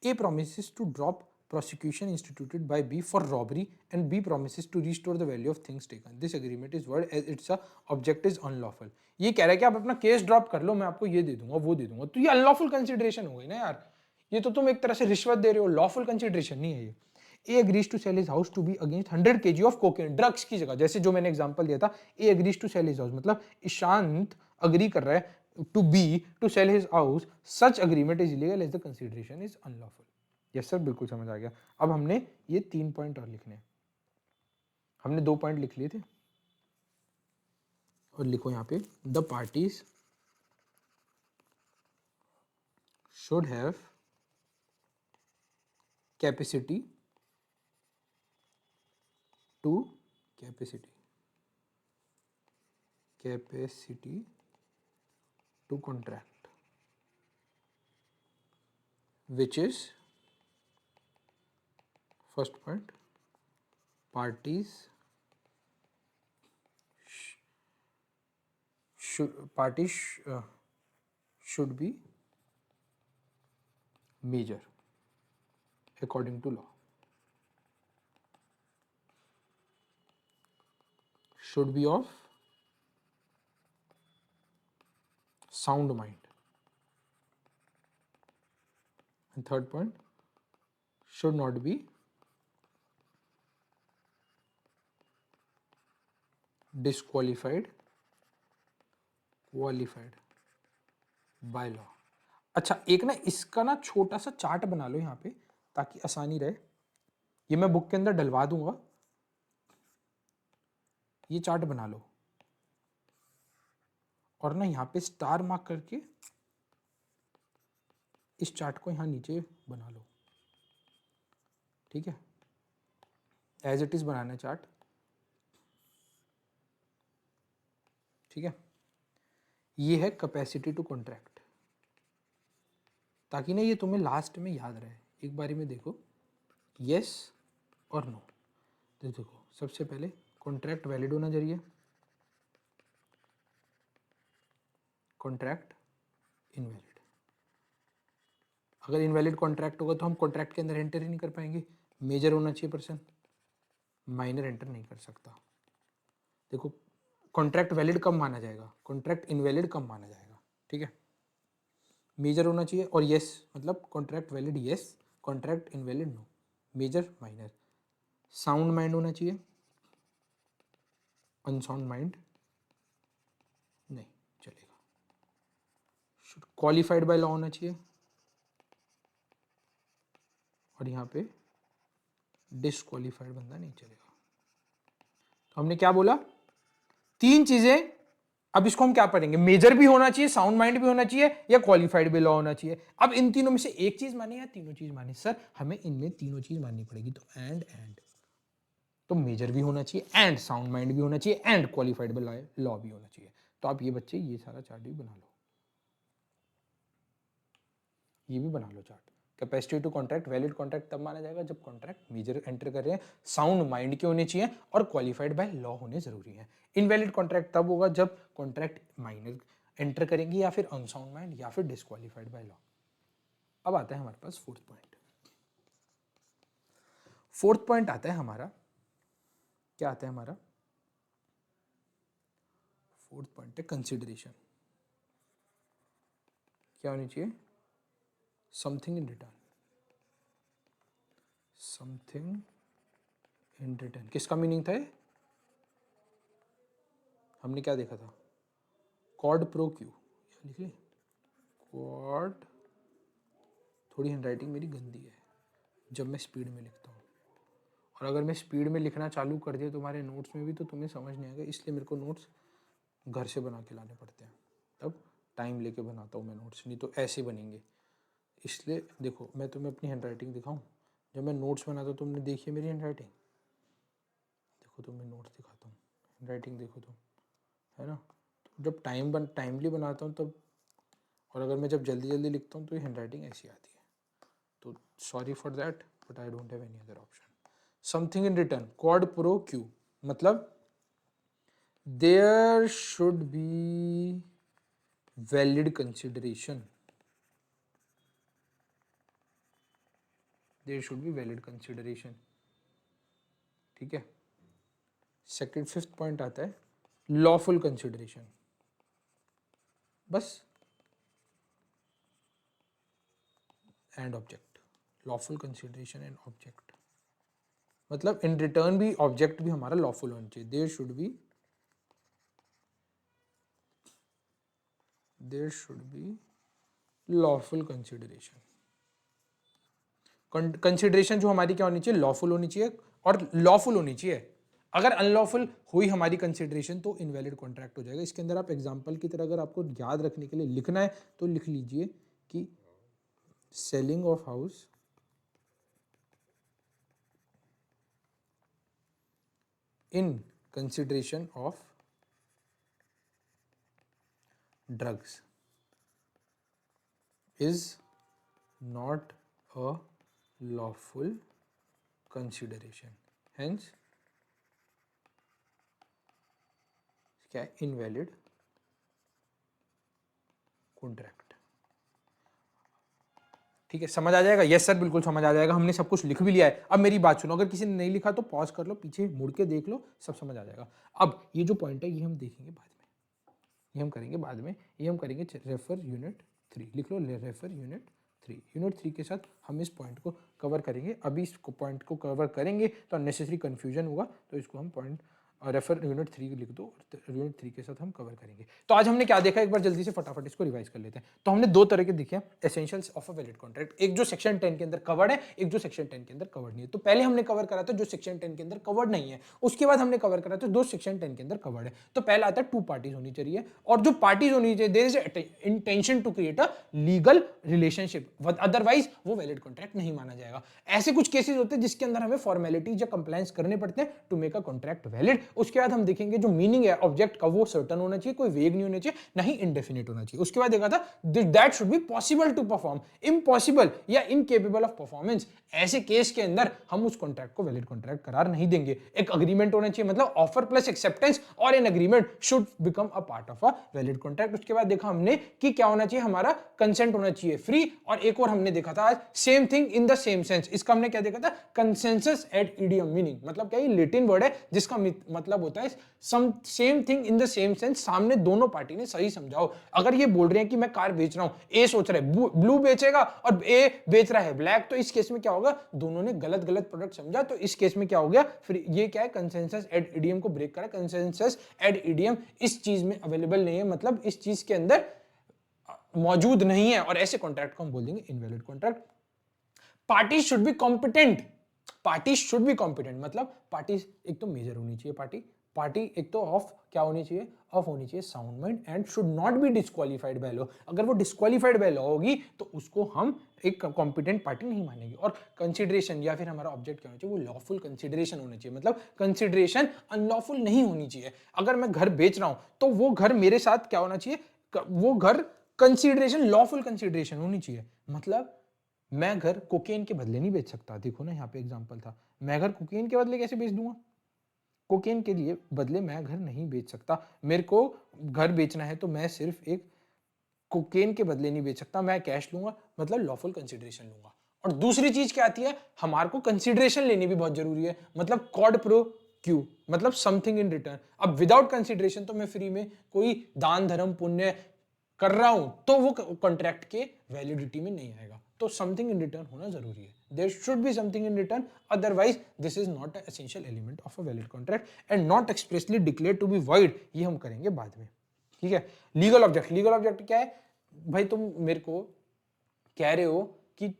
Speaker 1: A promises to drop prosecution instituted by B for robbery and B promises to restore the value of things taken. This agreement is void as its object is unlawful. ये कह रहा है कि आप अपना case drop कर लो, मैं आपको ये दे दूंगा वो दे दूंगा। तो ये अनलॉफुल कंसिडरेशन हो गई ना यार, ये तो तुम एक तरह से रिश्वत दे रहे हो, लॉफुल कंसिडरेशन नहीं है ये। ए agrees to sell his house to be against 100 kg of cocaine, drugs की जगह, जैसे जो मैंने एग्जांपल दिया था, ए agrees to sell his house मतलब ईशांत अग्री कर रहा है to B to sell his house, such agreement is illegal as the consideration is unlawful। Yes sir बिल्कुल समझ आ गया। अब हमने ये 3 पॉइंट और लिखने हैं, हमने 2 पॉइंट लिख लिए थे, और लिखो यहाँ पे the parties should have capacity to capacity to contract which is first point, parties should be major according to law, should be of sound mind, and third point, should not be qualified by law। अच्छा एक ना इसका ना छोटा सा chart बना लो यहाँ पे ताकि आसानी रहे, ये मैं बुक के अंदर डलवा दूंगा, ये चार्ट बना लो और ना यहाँ पे स्टार मार्क करके इस चार्ट को यहाँ नीचे बना लो, ठीक है, एज इट इज बनाना है चार्ट, ठीक है। ये है कैपेसिटी टू कॉन्ट्रैक्ट, ताकि ना ये तुम्हें लास्ट में याद रहे, एक बारी में देखो यस और नो। तो देखो सबसे पहले कॉन्ट्रैक्ट वैलिड होना चाहिए, कॉन्ट्रैक्ट इनवैलिड, अगर इनवैलिड कॉन्ट्रैक्ट होगा तो हम कॉन्ट्रैक्ट के अंदर एंटर ही नहीं कर पाएंगे। मेजर होना चाहिए पर्सन, माइनर एंटर नहीं कर सकता। देखो कॉन्ट्रैक्ट वैलिड कब माना जाएगा, कॉन्ट्रैक्ट इनवैलिड कब माना जाएगा, ठीक है। मेजर होना चाहिए और यस मतलब contract valid yes, contract invalid no, major minor. Sound mind होना चाहिए, अनसाउंड माइंड नहीं चलेगा। शुड क्वालिफाइड बाय लॉ होना चाहिए और यहाँ पे डिस्क्वालीफाइड बंदा नहीं चलेगा। तो हमने क्या बोला, 3 चीजें। अब इसको हम क्या पढ़ेंगे, मेजर भी होना चाहिए, साउंड माइंड भी होना चाहिए, या क्वालिफाइड भी लॉ होना चाहिए। अब इन तीनों में से एक चीज माने या तीनों चीज माने? सर हमें इनमें तीनों चीज माननी पड़ेगी। तो एंड तो मेजर भी होना चाहिए, एंड साउंड माइंड भी होना चाहिए, एंड क्वालिफाइड बाय लॉ भी होना चाहिए। तो आप ये बच्चे ये सारा चार्ट भी बना लो, ये भी बना लो chart. Capacity to contract, valid contract तब माना जाएगा जब कॉन्ट्रैक्ट मेजर एंटर कर रहे हैं, साउंड माइंड के होने चाहिए और क्वालिफाइड बाय लॉ होने जरूरी है। इनवैलिड कॉन्ट्रैक्ट तब होगा जब कॉन्ट्रैक्ट माइनर एंटर करेंगे, या फिर अनसाउंड माइंड, या फिर डिस्क्वालीफाइड बाय लॉ। अब आता है हमारे पास फोर्थ पॉइंट। फोर्थ पॉइंट आता है हमारा, क्या आता है हमारा फोर्थ पॉइंट है कंसिडरेशन। क्या होनी चाहिए, something in return. Something in return किसका मीनिंग था? हमने क्या देखा था, कॉड प्रो क्यू लिख ले, कॉड। थोड़ी हैंडराइटिंग मेरी गंदी है जब मैं स्पीड में लिखता हूँ, और अगर मैं स्पीड में लिखना चालू कर दिया तुम्हारे नोट्स में भी तो तुम्हें समझ नहीं आएगा, इसलिए मेरे को नोट्स घर से बना के लाने पड़ते हैं, तब टाइम लेके बनाता हूँ मैं नोट्स, नहीं तो ऐसे बनेंगे। इसलिए देखो मैं तुम्हें अपनी हैंडराइटिंग दिखाऊँ, जब मैं नोट्स बनाता हूँ तुमने देखी है मेरी हैंडराइटिंग? देखो तुम्हें नोट्स दिखाता हूँ, हैंडराइटिंग देखो तुम, है ना? तो जब टाइमली बनाता हूँ तब, और अगर मैं जब जल्दी जल्दी लिखता हूँ तो ये हैंडराइटिंग ऐसी आती है। तो sorry for that, but I don't have any other option. Something in return, quid pro quo, मतलब there should be valid consideration, there should be valid consideration. ठीक है। सेकंड फिफ्थ पॉइंट आता है लॉफुल कंसिडरेशन। बस and object, lawful consideration and object, मतलब in return भी object भी हमारा लॉफुल होना चाहिए। There should be lawful consideration. Consideration जो हमारी क्या होनी चाहिए, लॉफुल होनी चाहिए, और लॉफुल होनी चाहिए। अगर अनलॉफुल हुई हमारी कंसिडरेशन तो इनवैलिड कॉन्ट्रैक्ट हो जाएगा। इसके अंदर आप एग्जांपल की तरह अगर आपको याद रखने के लिए लिखना है तो लिख लीजिए कि selling of house in consideration of drugs is not a lawful consideration, hence क्या है, invalid contract। ठीक है, समझ आ जाएगा? यस सर बिल्कुल समझ आ जाएगा, हमने सब कुछ लिख भी लिया है। अब मेरी बात सुनो, अगर किसी ने नहीं लिखा तो पॉज कर लो, पीछे मुड़ के देख लो, सब समझ आ जाएगा। अब ये जो पॉइंट है ये हम देखेंगे बाद में, ये हम करेंगे बाद में, ये हम करेंगे रेफर यूनिट 3, लिख लो रेफर यूनिट 3। यूनिट 3 के साथ हम इस पॉइंट को कवर करेंगे। अभी इस पॉइंट को कवर करेंगे तो अननेसेसरी कन्फ्यूजन होगा, तो इसको हम पॉइंट रेफर यूनिट 3 लिख दो, यूनिट 3 के साथ हम कवर करेंगे। तो आज हमने क्या देखा, एक बार जल्दी से फटाफट इसको रिवाइज कर लेते हैं। तो हमने दो तरह के देखे essentials of a valid contract, एक जो सेक्शन 10 के अंदर कवर्ड है, एक जो सेक्शन 10 के अंदर कवर्ड नहीं है। तो पहले हमने कवर करा था जो सेक्शन 10 के अंदर कवर्ड नहीं है, उसके बाद हमने कवर करा था जो सेक्शन 10 के अंदर कवर्ड है। तो पहला आता है टू पार्टीज होनी चाहिए, और जो पार्टीज होनी चाहिए there is intention to create a legal relationship, otherwise वो वैलिड कॉन्ट्रैक्ट नहीं माना जाएगा। ऐसे कुछ केसेस होते हैं जिसके अंदर हमें फॉर्मेलिटीज या कंप्लायंस करने पड़ते हैं to make a contract valid. उसके बाद हम देखेंगे जो मीनिंग है ऑब्जेक्ट का वो सर्टन होना चाहिए, कोई वेग नहीं होना चाहिए, ना ही इंडेफिनिट होना चाहिए। उसके बाद देखा था that should be possible to perform, impossible या इनकेपेबल ऑफ परफॉर्मेंस, ऐसे केस के अंदर हम उस कॉन्ट्रैक्ट को वैलिड कॉन्ट्रैक्ट करार नहीं देंगे। एक अग्रीमेंट होना चाहिए, मतलब ऑफर प्लस एक्सेप्टेंस और an agreement should become a part of a valid contract. उसके बाद देखा हमने कि क्या होना चाहिए, हमारा कंसेंट होना चाहिए फ्री, और एक और हमने देखा था आज same thing in the same sense. इसका हमने क्या देखा था, कंसेंसस एड इडियम, मीनिंग मतलब क्या, ये लैटिन वर्ड है जिसका मतलब होता है same thing in the same sense, सामने दोनों पार्टी ने सही समझाओ। अगर ये बोल रहे हैं कि मैं कार बेच रहा हूं, ए सोच रहा है ब्लू बेचेगा और ए बेच रहा है ब्लैक, तो इस केस में क्या होगा, दोनों ने गलत गलत प्रोडक्ट समझा, तो इस केस में क्या हो गया, फिर ये क्या है, कंसेंसस एड इडियम को ब्रेक करा। कंसेंसस एड इडियम इस चीज में अवेलेबल नहीं है, मतलब इस चीज के अंदर मौजूद नहीं है, और ऐसे कॉन्ट्रैक्ट को हम बोल देंगे invalid contract. Party should be competent, party should be competent, मतलब पार्टी एक तो मेजर होनी चाहिए, पार्टी एक तो ऑफ क्या होनी चाहिए, ऑफ होनी चाहिए sound mind and should not be disqualified by law. अगर वो डिस्क्वालीफाइड बाय लॉ होगी तो उसको हम एक कॉम्पिटेंट पार्टी नहीं मानेंगे। और कंसिडरेशन या फिर हमारा ऑब्जेक्ट क्या होना चाहिए, वो लॉफुल कंसिडरेशन होना चाहिए, मतलब कंसिडरेशन अनलॉफुल नहीं होनी चाहिए। अगर मैं घर बेच रहा हूं तो वो घर मेरे साथ क्या होना चाहिए, वो घर कंसिडरेशन लॉफुल कंसिडरेशन होनी चाहिए। मतलब मैं घर कोकेन के बदले नहीं बेच सकता, देखो ना यहाँ पे एग्जांपल था, मैं घर कोकेन के बदले कैसे बेच दूंगा, कोकेन के लिए बदले मैं घर नहीं बेच सकता। मेरे को घर बेचना है तो मैं सिर्फ एक कोकेन के बदले नहीं बेच सकता, मैं कैश लूंगा, मतलब लॉफुल कंसिडरेशन लूंगा। और दूसरी चीज क्या आती है, हमारे को कंसिडरेशन लेनी भी बहुत जरूरी है, मतलब कॉड प्रो क्यू, मतलब समथिंग इन रिटर्न। अब विदाउट कंसिडरेशन तो मैं फ्री में कोई दान धर्म पुण्य कर रहा हूं तो वो कॉन्ट्रैक्ट के वैलिडिटी में नहीं आएगा, तो समथिंग इन रिटर्न होना जरूरी है, there should be something in return, otherwise this is not a essential element of a valid contract and not expressly declare to be void, ये हम करेंगे बाद में। ठीक है, लीगल ऑब्जेक्ट, लीगल ऑब्जेक्ट क्या है भाई, तुम मेरे को कह रहे हो कि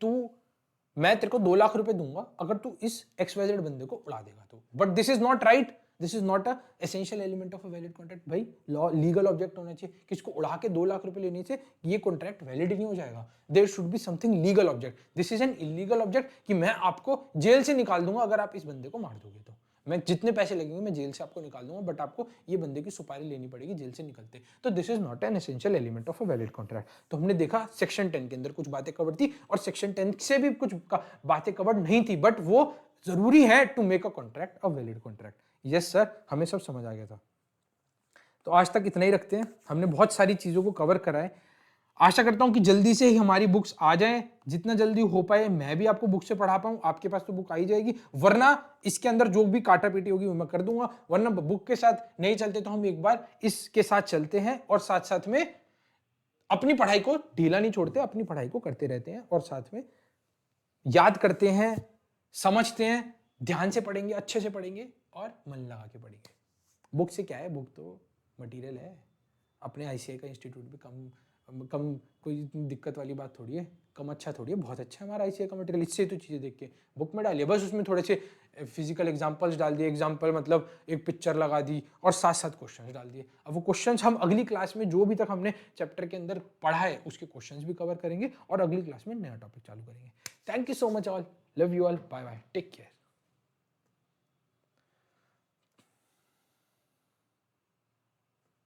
Speaker 1: मैं तेरे को 2 लाख रुपए दूंगा अगर तू इस XYZ बंदे को उड़ा देगा तो, but this is not right, this is not a essential element of a valid contract. भाई लॉ लीगल ऑब्जेक्ट होना चाहिए, किसको उड़ा के 2 लाख रुपए लेने से ये कॉन्ट्रैक्ट वैलिड नहीं हो जाएगा, there should be something legal object. This is an illegal object कि मैं आपको जेल से निकाल दूंगा अगर आप इस बंदे को मार दोगे तो, मैं जितने पैसे लगेंगे मैं जेल से आपको निकाल दूंगा, बट आपको ये बंदे की सुपारी लेनी पड़ेगी जेल से निकलते, तो this is not an essential element of a valid contract. तो हमने देखा सेक्शन 10 के अंदर कुछ बातें कवर थी और सेक्शन 10 से भी कुछ बातें कवर नहीं थी, बट वो जरूरी है to make a contract a valid contract. Yes sir, हमें सब समझ आ गया था। तो आज तक इतना ही रखते हैं, हमने बहुत सारी चीजों को कवर करा है। आशा करता हूं कि जल्दी से ही हमारी बुक्स आ जाएं, जितना जल्दी हो पाए मैं भी आपको बुक से पढ़ा पाऊं, आपके पास तो बुक आ ही जाएगी, वरना इसके अंदर जो भी काटा पीटी होगी वो मैं कर दूंगा, वरना बुक के साथ नहीं चलते तो हम एक बार इसके साथ चलते हैं और साथ साथ में अपनी पढ़ाई को ढीला नहीं छोड़ते, अपनी पढ़ाई को करते रहते हैं और साथ में याद करते हैं, समझते हैं, ध्यान से पढ़ेंगे, अच्छे से पढ़ेंगे और मन लगा के पढ़ेंगे। बुक से क्या है, बुक तो मटेरियल है, अपने ICI का इंस्टीट्यूट भी कम कोई दिक्कत वाली बात थोड़ी है, कम अच्छा थोड़ी है, बहुत अच्छा है हमारा ICI का मटेरियल, इससे तो चीज़ें देख के बुक में डालिए, बस उसमें थोड़े से फिजिकल एग्जांपल्स डाल दिए, एग्जांपल मतलब एक पिक्चर लगा दी और साथ साथ क्वेश्चंस डाल दिए। अब वो क्वेश्चंस हम अगली क्लास में जो भी तक हमने चैप्टर के अंदर पढ़ा है उसके क्वेश्चंस भी कवर करेंगे और अगली क्लास में नया टॉपिक चालू करेंगे। Thank you so much all, love you all, bye bye, take care.